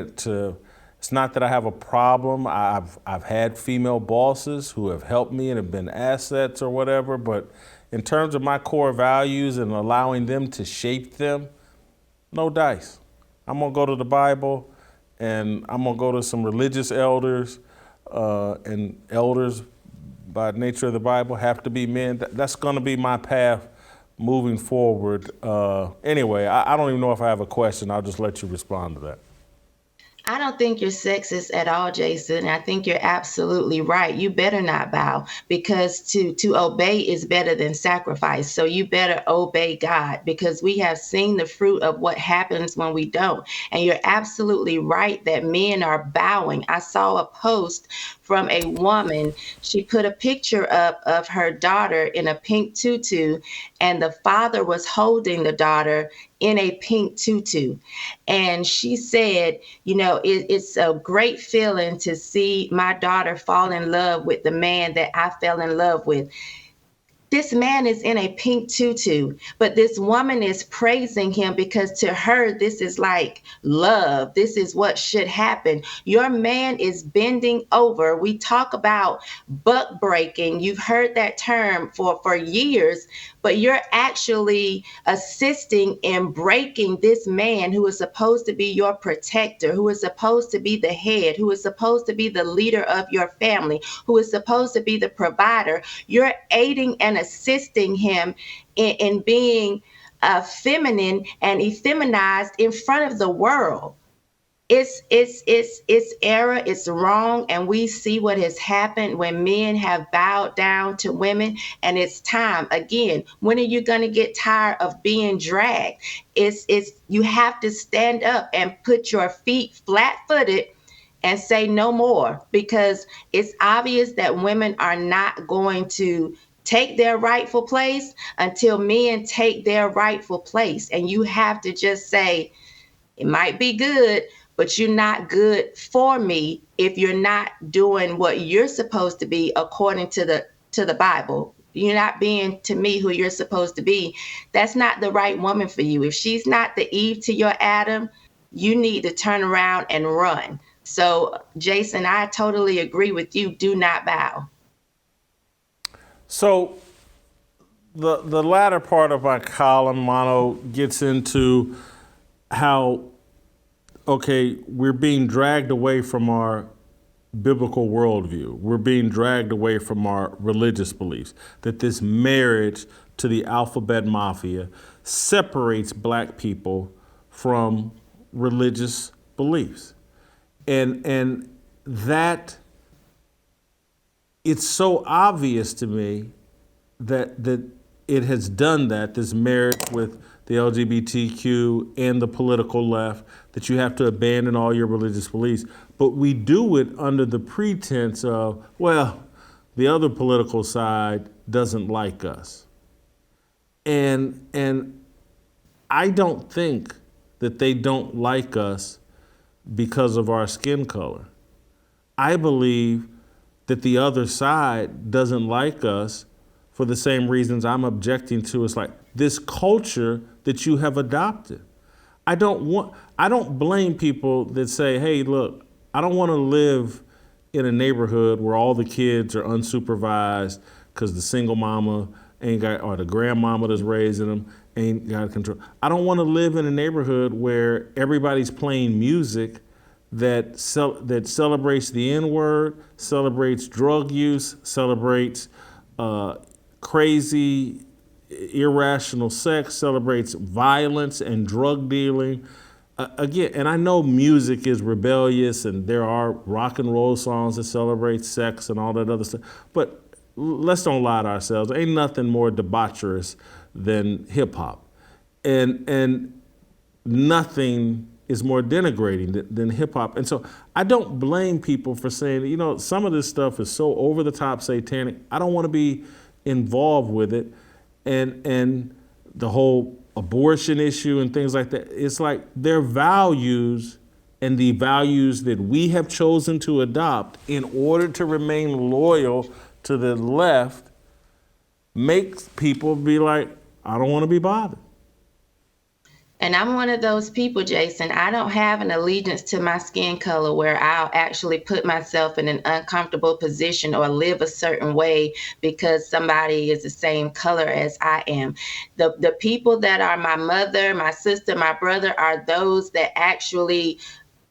it's not that I have a problem. I've had female bosses who have helped me and have been assets or whatever, but in terms of my core values and allowing them to shape them, no dice. I'm gonna go to the Bible, and I'm gonna go to some religious elders, and elders by nature of the Bible have to be men. That's gonna be my path moving forward. Anyway, I don't even know if I have a question. I'll just let you respond to that. I don't think you're sexist at all, Jason. I think you're absolutely right. You better not bow, because to obey is better than sacrifice. So you better obey God, because we have seen the fruit of what happens when we don't. And you're absolutely right that men are bowing. I saw a post from a woman. She put a picture up of her daughter in a pink tutu, and the father was holding the daughter in a pink tutu. And she said, it's a great feeling to see my daughter fall in love with the man that I fell in love with. This man is in a pink tutu, but this woman is praising him because to her, this is like love. This is what should happen. Your man is bending over. We talk about buck breaking. You've heard that term for years, but you're actually assisting in breaking this man who is supposed to be your protector, who is supposed to be the head, who is supposed to be the leader of your family, who is supposed to be the provider. You're aiding and assisting him in being feminine and effeminized in front of the world. It's error, it's wrong, and we see what has happened when men have bowed down to women, and it's time. Again, when are you going to get tired of being dragged? It's you have to stand up and put your feet flat-footed and say no more, because it's obvious that women are not going to take their rightful place until men take their rightful place. And you have to just say, it might be good, but you're not good for me if you're not doing what you're supposed to be according to the Bible. You're not being to me who you're supposed to be. That's not the right woman for you. If she's not the Eve to your Adam, you need to turn around and run. So, Jason, I totally agree with you. Do not bow. So the latter part of my column, Mono, gets into how, okay, we're being dragged away from our biblical worldview. We're being dragged away from our religious beliefs, that this marriage to the alphabet mafia separates black people from religious beliefs. And that, it's so obvious to me that it has done that, this marriage with the LGBTQ and the political left, that you have to abandon all your religious beliefs. But we do it under the pretense of, well, the other political side doesn't like us. And I don't think that they don't like us because of our skin color. I believe that the other side doesn't like us for the same reasons I'm objecting to. It's like this culture that you have adopted. I don't blame people that say, hey, look, I don't want to live in a neighborhood where all the kids are unsupervised because the single mama ain't got, or the grandmama that's raising them ain't got control. I don't want to live in a neighborhood where everybody's playing music that celebrates the N-word, celebrates drug use, celebrates crazy, irrational sex, celebrates violence and drug dealing. Again, and I know music is rebellious and there are rock and roll songs that celebrate sex and all that other stuff, but let's don't lie to ourselves. Ain't nothing more debaucherous than hip hop. And nothing is more denigrating than hip hop. And so I don't blame people for saying, some of this stuff is so over the top satanic. I don't want to be involved with it. And the whole abortion issue and things like that, it's like their values and the values that we have chosen to adopt in order to remain loyal to the left makes people be like, I don't want to be bothered. And I'm one of those people, Jason. I don't have an allegiance to my skin color where I'll actually put myself in an uncomfortable position or live a certain way because somebody is the same color as I am. The people that are my mother, my sister, my brother are those that actually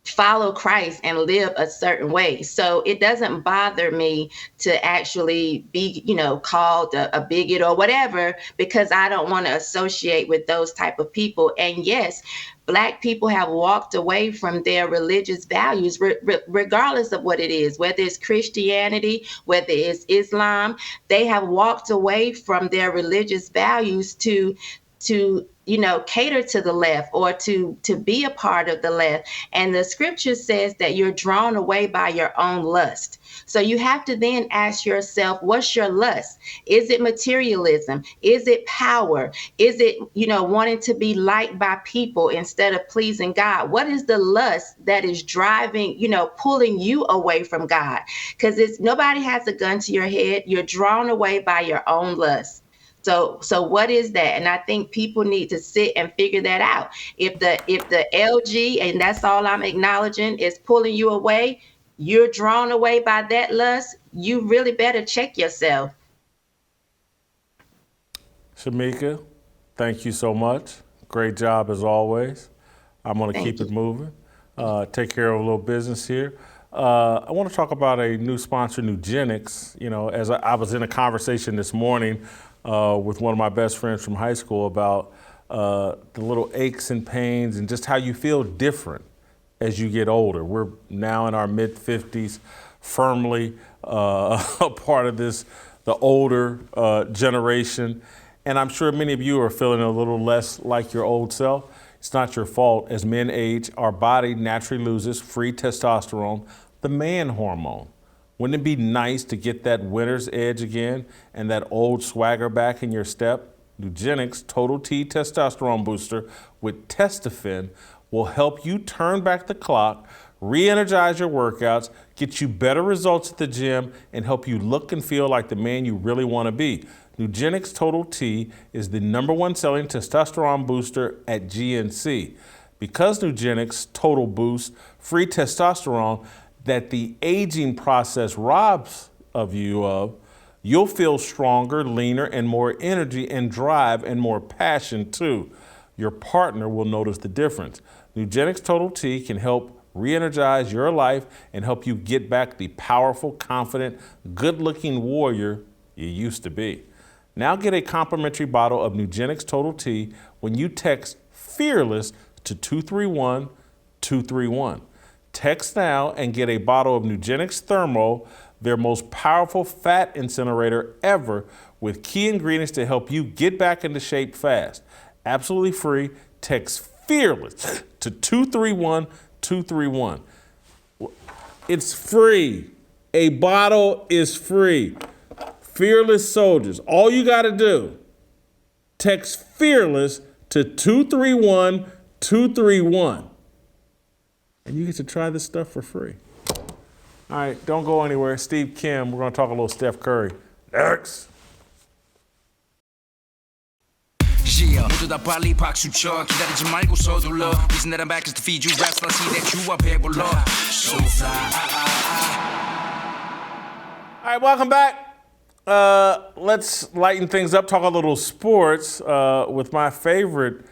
follow Christ and live a certain way. So it doesn't bother me to actually be, called a bigot or whatever, because I don't want to associate with those type of people. And yes, Black people have walked away from their religious values, regardless of what it is, whether it's Christianity, whether it's Islam. They have walked away from their religious values to cater to the left or to be a part of the left. And the scripture says that you're drawn away by your own lust. So you have to then ask yourself, what's your lust? Is it materialism? Is it power? Is it, wanting to be liked by people instead of pleasing God? What is the lust that is driving, pulling you away from God? Because nobody has a gun to your head. You're drawn away by your own lust. So what is that? And I think people need to sit and figure that out. If the LG, and that's all I'm acknowledging, is pulling you away, you're drawn away by that lust, you really better check yourself. Shemeka, thank you so much. Great job as always. I'm going to keep it moving. Take care of a little business here. I want to talk about a new sponsor, Nugenix. As I was in a conversation this morning with one of my best friends from high school about the little aches and pains and just how you feel different as you get older. We're now in our mid-50s, firmly a part of the older generation. And I'm sure many of you are feeling a little less like your old self. It's not your fault. As men age, our body naturally loses free testosterone, the man hormone. Wouldn't it be nice to get that winner's edge again and that old swagger back in your step? Nugenix Total T testosterone booster with testofen will help you turn back the clock, re-energize your workouts, get you better results at the gym, and help you look and feel like the man you really want to be. Nugenix Total T is the #1 selling testosterone booster at GNC. Because Nugenix Total Boost free testosterone that the aging process robs of you'll feel stronger, leaner, and more energy and drive and more passion too. Your partner will notice the difference. Nugenix Total T can help re-energize your life and help you get back the powerful, confident, good-looking warrior you used to be. Now get a complimentary bottle of Nugenix Total T when you text FEARLESS to 231-231. Text now and get a bottle of Nugenix Thermo, their most powerful fat incinerator ever, with key ingredients to help you get back into shape fast. Absolutely free. Text FEARLESS to 231-231. It's free. A bottle is free. Fearless soldiers. All you got to do, text FEARLESS to 231-231. And you get to try this stuff for free. All right, don't go anywhere. Steve Kim, we're going to talk a little Steph Curry. Next. Yeah, 모두 다 빨리 박수 쳐 기다리지 말고 서둘러 Reason that I'm back is to feed you raps and I see that you are 배불러 So fly All right, welcome back. Let's lighten things up, talk a little sports with my favorite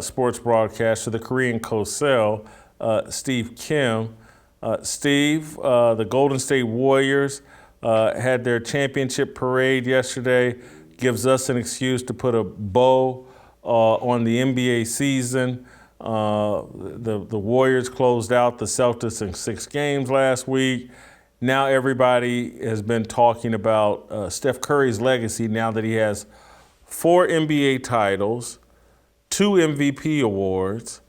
sports broadcaster, the Korean Cosell, Steve Kim. Steve, the Golden State Warriors had their championship parade yesterday. Gives us an excuse to put a bow on the NBA season. The Warriors closed out the Celtics in 6 games last week. Now everybody has been talking about Steph Curry's legacy now that he has 4 NBA titles, 2 MVP awards,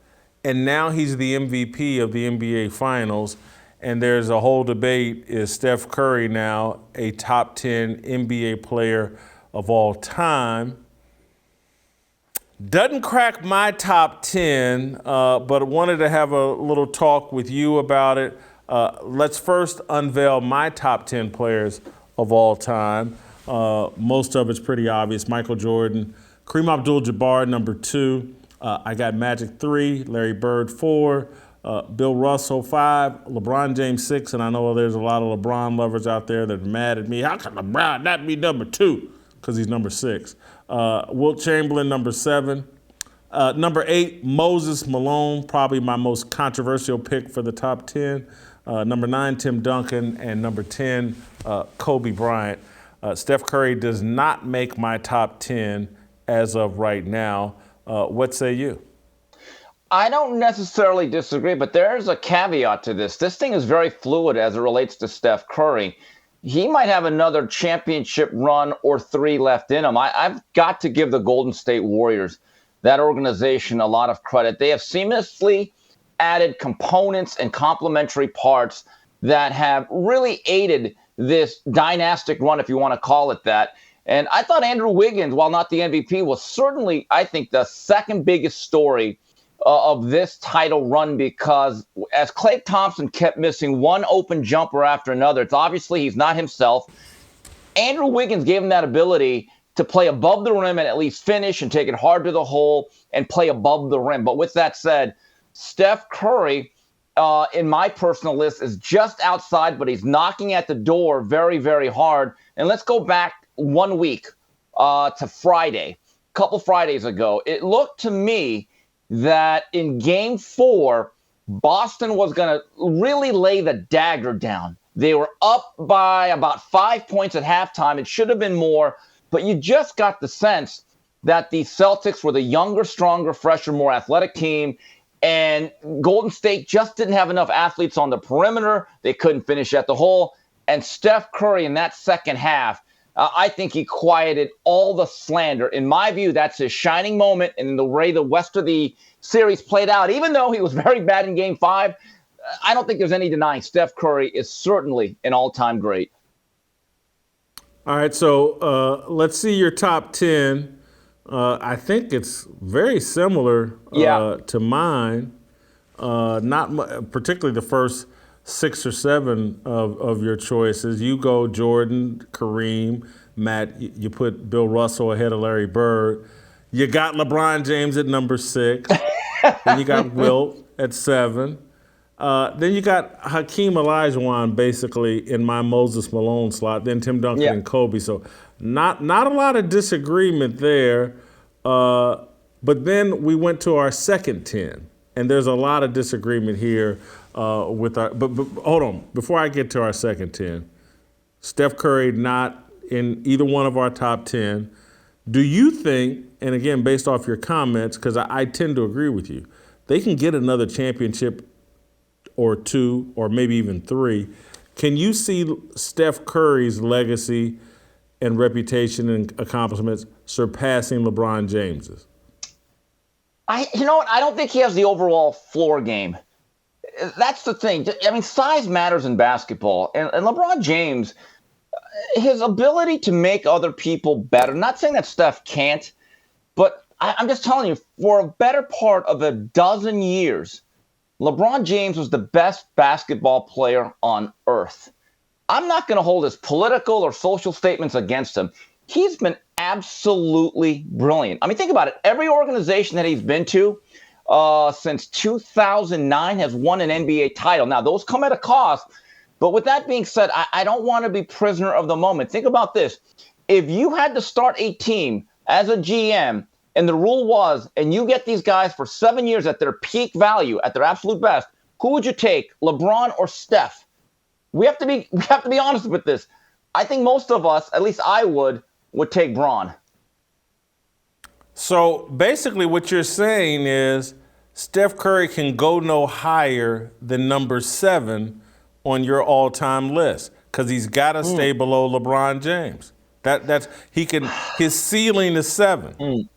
and now he's the MVP of the NBA Finals. And there's a whole debate, is Steph Curry now a top 10 NBA player of all time? Doesn't crack my top 10, but wanted to have a little talk with you about it. Let's first unveil my top 10 players of all time. Most of it's pretty obvious. Michael Jordan, Kareem Abdul-Jabbar, number 2. I got Magic 3, Larry Bird 4, Bill Russell 5, LeBron James 6, and I know there's a lot of LeBron lovers out there that are mad at me. How can LeBron not be number 2? Because he's number 6. Wilt Chamberlain, number 7. Number 8, Moses Malone, probably my most controversial pick for the top 10. Number 9, Tim Duncan, and number 10, Kobe Bryant. Steph Curry does not make my top 10 as of right now. What say you? I don't necessarily disagree, but there's a caveat to this. This thing is very fluid as it relates to Steph Curry. He might have another championship run or 3 left in him. I've got to give the Golden State Warriors that organization a lot of credit. They have seamlessly added components and complementary parts that have really aided this dynastic run, if you want to call it that. And I thought Andrew Wiggins, while not the MVP, was certainly, I think, the second biggest story of this title run, because as Klay Thompson kept missing one open jumper after another, it's obviously he's not himself. Andrew Wiggins gave him that ability to play above the rim and at least finish and take it hard to the hole and play above the rim. But with that said, Steph Curry, in my personal list, is just outside, but he's knocking at the door very, very hard. And let's go back 1 week to Friday, a couple Fridays ago. It looked to me that in Game 4, Boston was going to really lay the dagger down. They were up by about 5 points at halftime. It should have been more, but you just got the sense that the Celtics were the younger, stronger, fresher, more athletic team, and Golden State just didn't have enough athletes on the perimeter. They couldn't finish at the hole. And Steph Curry in that second half, I think he quieted all the slander. In my view, that's his shining moment. And in the way the rest of the series played out, even though he was very bad in Game 5, I don't think there's any denying Steph Curry is certainly an all-time great. All right, so let's see your top 10. I think it's very similar to mine. Not particularly the first 6 or 7 of your choices. You go Jordan, Kareem, Matt. You put Bill Russell ahead of Larry Bird. You got LeBron James at number 6. Then you got Wilt at 7. Then you got Hakeem Olajuwon basically in my Moses Malone slot. Then Tim Duncan and Kobe. So not a lot of disagreement there. But then we went to our second 10, and there's a lot of disagreement here with our. But hold on, before I get to our second 10, Steph Curry not in either one of our top 10. Do you think, and again based off your comments, because I tend to agree with you, they can get another championship or 2 or maybe even 3? Can you see Steph Curry's legacy and reputation and accomplishments surpassing LeBron James's? You know what? I don't think he has the overall floor game. That's the thing. I mean, size matters in basketball. And LeBron James, his ability to make other people better, not saying that Steph can't, but I'm just telling you, for a better part of a dozen years, LeBron James was the best basketball player on earth. I'm not going to hold his political or social statements against him. He's been absolutely brilliant. I mean, think about it. Every organization that he's been to since 2009 has won an NBA title. Now, those come at a cost. But with that being said, I don't want to be prisoner of the moment. Think about this. If you had to start a team as a GM, and the rule was, and you get these guys for 7 years at their peak value, at their absolute best, who would you take, LeBron or Steph? We have to be honest with this. I think most of us, at least I would take Bron. So basically what you're saying is Steph Curry can go no higher than number 7 on your all-time list because he's got to stay below LeBron James. His ceiling is 7.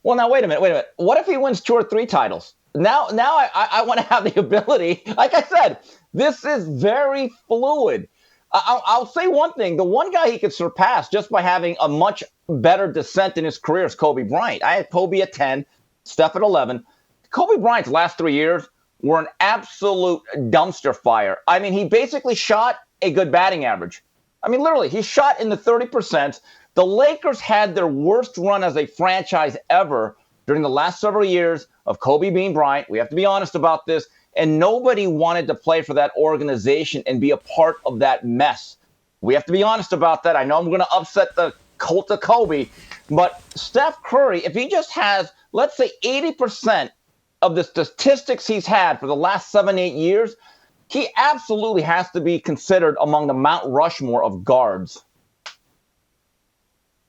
Well, now, wait a minute. What if he wins 2 or 3 titles? Now I want to have the ability. Like I said, this is very fluid. I'll say one thing. The one guy he could surpass just by having a much better descent in his career is Kobe Bryant. I had Kobe at 10, Steph at 11. Kobe Bryant's last 3 years were an absolute dumpster fire. I mean, he basically shot a good batting average. I mean, literally, he shot in the 30%. The Lakers had their worst run as a franchise ever during the last several years of Kobe being Bryant. We have to be honest about this. And nobody wanted to play for that organization and be a part of that mess. We have to be honest about that. I know I'm going to upset the cult of Kobe, but Steph Curry, if he just has, let's say, 80% of the statistics he's had for the last 7-8 years, he absolutely has to be considered among the Mount Rushmore of guards.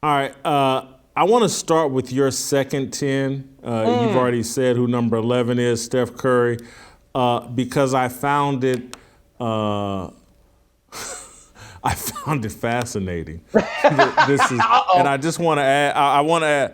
All right. I want to start with your second 10. You've already said who number 11 is, Steph Curry. Because I found it, fascinating. And I just want to add. I want to add.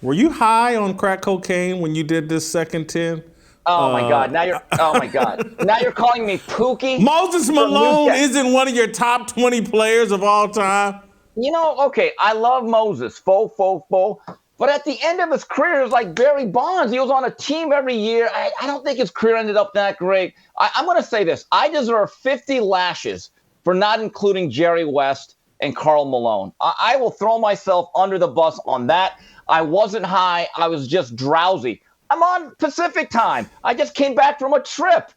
Were you high on crack cocaine when you did this second 10? Oh my God! Now you're calling me Pookie. Moses Malone isn't one of your top 20 players of all time. Okay, I love Moses, but at the end of his career, it was like Barry Bonds. He was on a team every year. I don't think his career ended up that great. I'm going to say this. I deserve 50 lashes for not including Jerry West and Karl Malone. I will throw myself under the bus on that. I wasn't high. I was just drowsy. I'm on Pacific time. I just came back from a trip.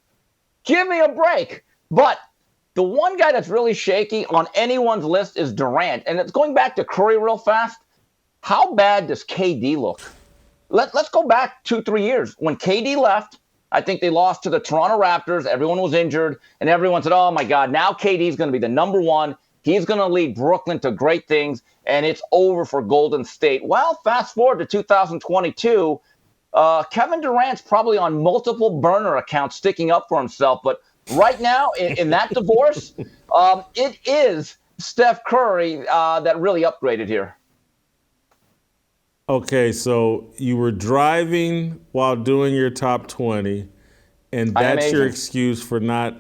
Give me a break. But the one guy that's really shaky on anyone's list is Durant. And it's going back to Curry real fast. How bad does KD look? Let's go back 2-3 years. When KD left, I think they lost to the Toronto Raptors. Everyone was injured. And everyone said, oh, my God, now KD's going to be the number one. He's going to lead Brooklyn to great things. And it's over for Golden State. Well, fast forward to 2022. Kevin Durant's probably on multiple burner accounts sticking up for himself. But right now, in that divorce, it is Steph Curry that really upgraded here. Okay, so you were driving while doing your top 20, and that's your excuse for not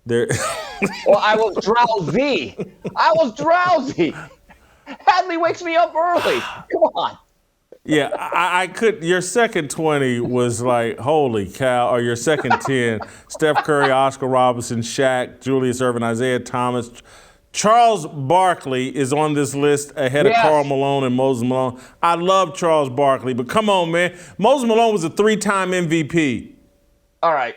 there. Well, I was drowsy. Hadley wakes me up early. Come on. Yeah, I could. Your second 20 was like, holy cow, or your second 10, Steph Curry, Oscar Robertson, Shaq, Julius Erving, Isaiah Thomas. Charles Barkley is on this list ahead of Karl Malone and Moses Malone. I love Charles Barkley, but come on, man. Moses Malone was a 3-time MVP. All right.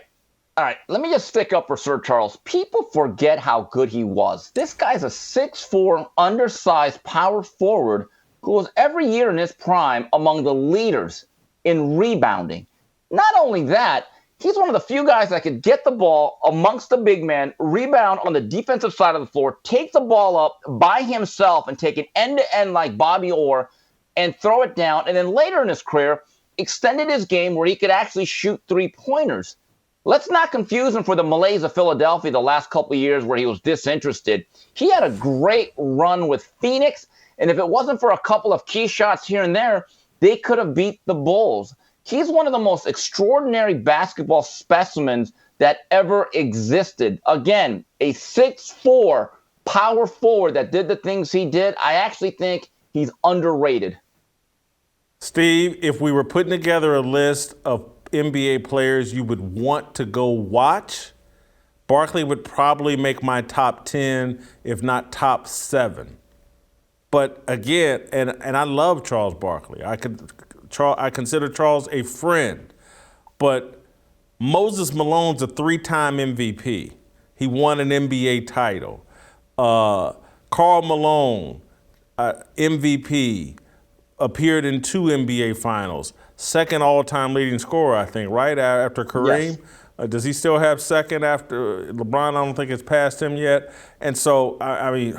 Let me just stick up for Sir Charles. People forget how good he was. This guy's a 6'4", undersized power forward who was every year in his prime among the leaders in rebounding. Not only that, he's one of the few guys that could get the ball amongst the big men, rebound on the defensive side of the floor, take the ball up by himself and take it end-to-end like Bobby Orr and throw it down. And then later in his career, extended his game where he could actually shoot three-pointers. Let's not confuse him for the Malays of Philadelphia the last couple of years where he was disinterested. He had a great run with Phoenix, and if it wasn't for a couple of key shots here and there, they could have beat the Bulls. He's one of the most extraordinary basketball specimens that ever existed. Again, a 6'4" power forward that did the things he did. I actually think he's underrated. Steve, if we were putting together a list of NBA players you would want to go watch, Barkley would probably make my top 10, if not top 7. But again, and I love Charles Barkley. I consider Charles a friend. But Moses Malone's a 3-time MVP. He won an NBA title. Karl Malone, MVP, appeared in 2 NBA finals. Second all-time leading scorer, I think, right after Kareem. Yes. Does he still have second after LeBron? I don't think it's past him yet. And so, I mean,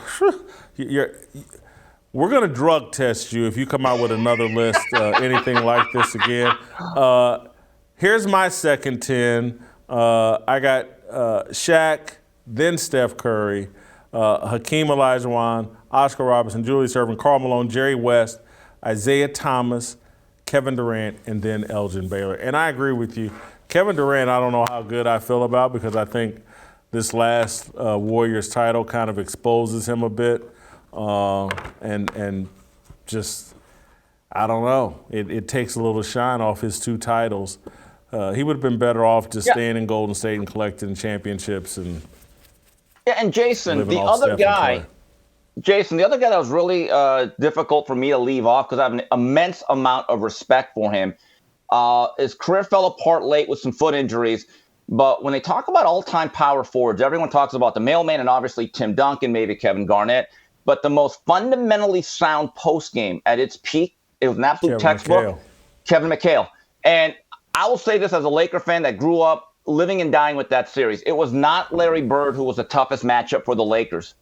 we're going to drug test you if you come out with another list, anything like this again. Here's my second 10. I got Shaq, then Steph Curry, Hakeem Olajuwon, Oscar Robertson, Julius Erving, Karl Malone, Jerry West, Isaiah Thomas, Kevin Durant, and then Elgin Baylor. And I agree with you. Kevin Durant, I don't know how good I feel about because I think this last Warriors title kind of exposes him a bit. And just, I don't know. It takes a little shine off his 2 titles. He would have been better off just staying in Golden State and collecting championships. And Jason, the other guy that was really difficult for me to leave off because I have an immense amount of respect for him. His career fell apart late with some foot injuries. But when they talk about all-time power forwards, everyone talks about the mailman and obviously Tim Duncan, maybe Kevin Garnett. But the most fundamentally sound postgame at its peak, it was an absolute textbook, Kevin McHale. And I will say this as a Laker fan that grew up living and dying with that series. It was not Larry Bird who was the toughest matchup for the Lakers.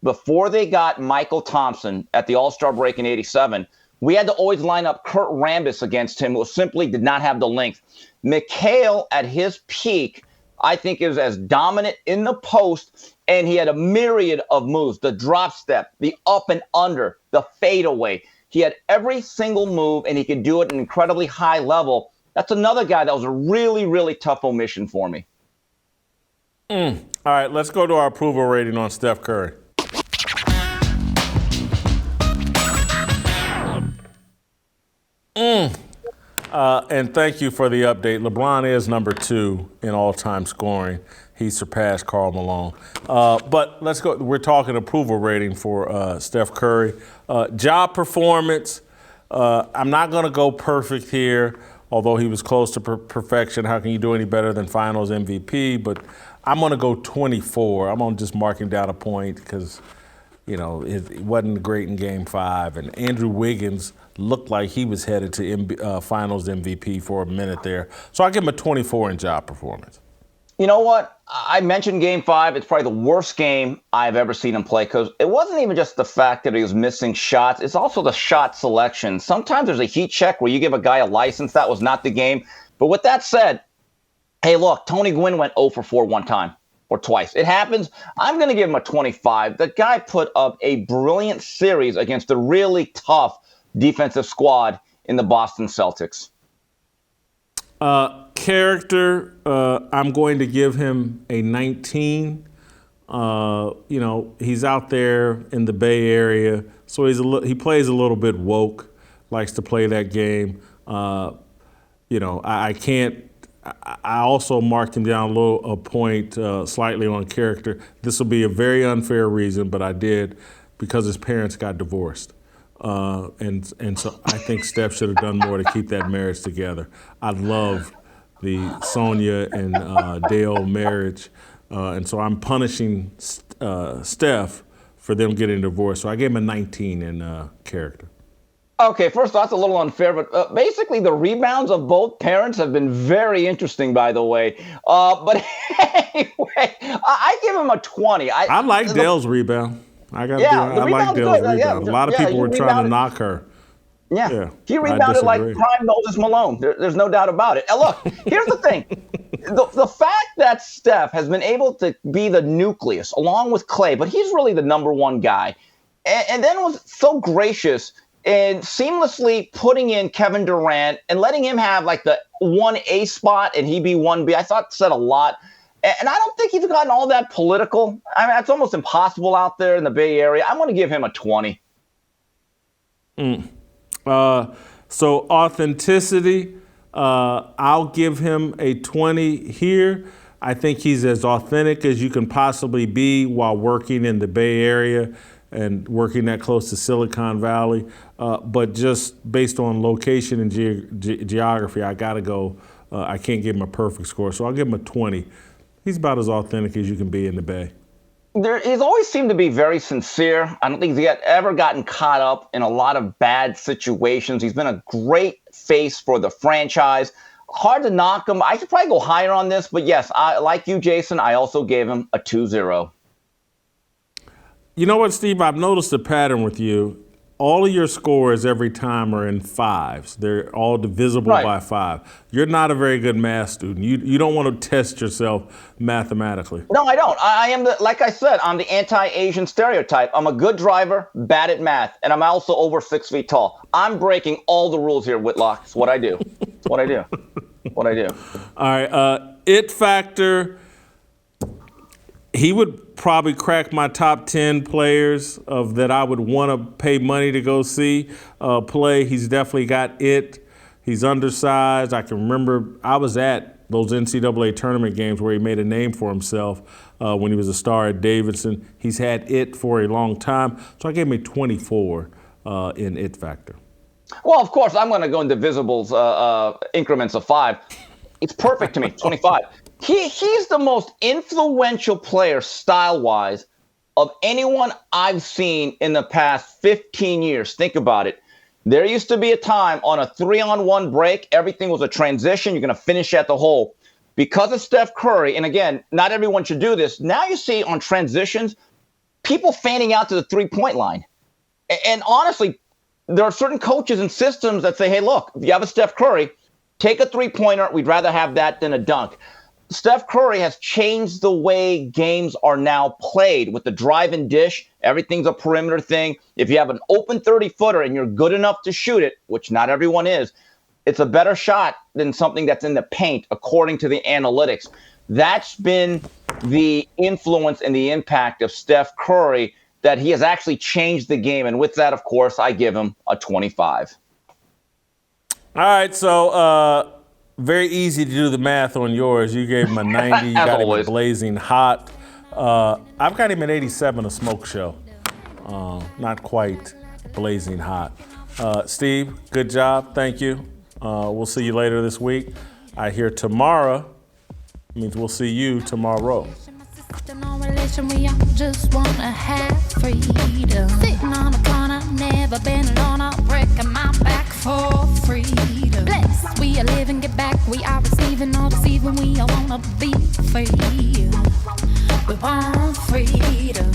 Before they got Michael Thompson at the All-Star break in '87, we had to always line up Kurt Rambis against him, who simply did not have the length. McHale at his peak, I think, is as dominant in the post, and he had a myriad of moves, the drop step, the up and under, the fadeaway. He had every single move, and he could do it at an incredibly high level. That's another guy that was a really, really tough omission for me. All right, let's go to our approval rating on Steph Curry. And thank you for the update. LeBron is number 2 in all-time scoring. He surpassed Karl Malone. But let's go. We're talking approval rating for Steph Curry. Job performance. I'm not going to go perfect here, although he was close to perfection. How can you do any better than Finals MVP? But I'm going to go 24. I'm going to just mark him down a point because, it wasn't great in Game 5. And Andrew Wiggins looked like he was headed to Finals MVP for a minute there. So I give him a 24 in job performance. You know what? I mentioned Game 5. It's probably the worst game I've ever seen him play because it wasn't even just the fact that he was missing shots. It's also the shot selection. Sometimes there's a heat check where you give a guy a license. That was not the game. But with that said, hey, look, Tony Gwynn went 0 for 4 one time or twice. It happens. I'm going to give him a 25. The guy put up a brilliant series against a really tough defensive squad in the Boston Celtics. Character, I'm going to give him a 19. He's out there in the Bay Area, so he plays a little bit woke, likes to play that game. I also marked him down a point slightly on character. This will be a very unfair reason, but I did because his parents got divorced. And so I think Steph should have done more to keep that marriage together. I loved the Sonia and Dale marriage. And so I'm punishing Steph for them getting divorced. So I gave him a 19 in character. Okay, first off, it's a little unfair, but basically the rebounds of both parents have been very interesting, by the way. But anyway, I give him a 20. I like Dale's rebound. I like Dale's rebound. Yeah, a lot of people were trying to knock her. Yeah. He rebounded like prime Moses Malone. There's no doubt about it. And look, here's the thing. The fact that Steph has been able to be the nucleus along with Clay, but he's really the number one guy, and then was so gracious in seamlessly putting in Kevin Durant and letting him have like the 1A spot and he be 1B, I thought said a lot. And I don't think he's gotten all that political. I mean, it's almost impossible out there in the Bay Area. I'm going to give him a 20. So authenticity, I'll give him a 20 here. I think he's as authentic as you can possibly be while working in the Bay Area and working that close to Silicon Valley. But just based on location and geography, I got to go. I can't give him a perfect score, so I'll give him a 20. He's about as authentic as you can be in the Bay. He's always seemed to be very sincere. I don't think he's ever gotten caught up in a lot of bad situations. He's been a great face for the franchise. Hard to knock him. I should probably go higher on this, but yes, like you, Jason, I also gave him a 2-0. You know what, Steve? I've noticed a pattern with you. All of your scores every time are in 5s. They're all divisible by 5. You're not a very good math student. You don't want to test yourself mathematically. No, I don't. I am like I said, I'm the anti-Asian stereotype. I'm a good driver, bad at math, and I'm also over 6 feet tall. I'm breaking all the rules here, Whitlock. It's what I do. It's what I do. What I do. All right. It factor. He would probably crack my top 10 players that I would want to pay money to go see play. He's definitely got it. He's undersized. I can remember I was at those NCAA tournament games where he made a name for himself when he was a star at Davidson. He's had it for a long time. So I gave him a 24 in it factor. Well, of course, I'm going to go in divisibles increments of 5. It's perfect to me, 25. He's the most influential player style-wise of anyone I've seen in the past 15 years. Think about it. There used to be a time on a 3-on-1 break, everything was a transition. You're going to finish at the hole. Because of Steph Curry, and again, not everyone should do this, now you see on transitions, people fanning out to the three-point line. And honestly, there are certain coaches and systems that say, hey, look, if you have a Steph Curry, take a three-pointer. We'd rather have that than a dunk. Steph Curry has changed the way games are now played with the drive and dish Everything's a perimeter thing. If you have an open 30-footer and you're good enough to shoot it, which not everyone is, it's a better shot than something that's in the paint, according to the analytics. That's been the influence and the impact of Steph Curry, that he has actually changed the game. And with that, of course, I give him a 25. All right, so very easy to do the math on yours. You gave him a 90. You got him a blazing hot. I've got him at 87, a smoke show. Not quite blazing hot. Steve, good job. Thank you. We'll see you later this week. I hear tomorrow means we'll see you tomorrow. No relation, we all just wanna have freedom. Sitting on a corner, never been alone. I'm breaking my back for freedom. Blessed, we are living, get back. We are receiving, all deceiving. We all wanna be free. We want freedom.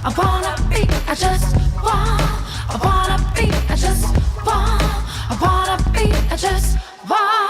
I wanna be. I just wanna be. I wanna be. I just wanna be. I just want.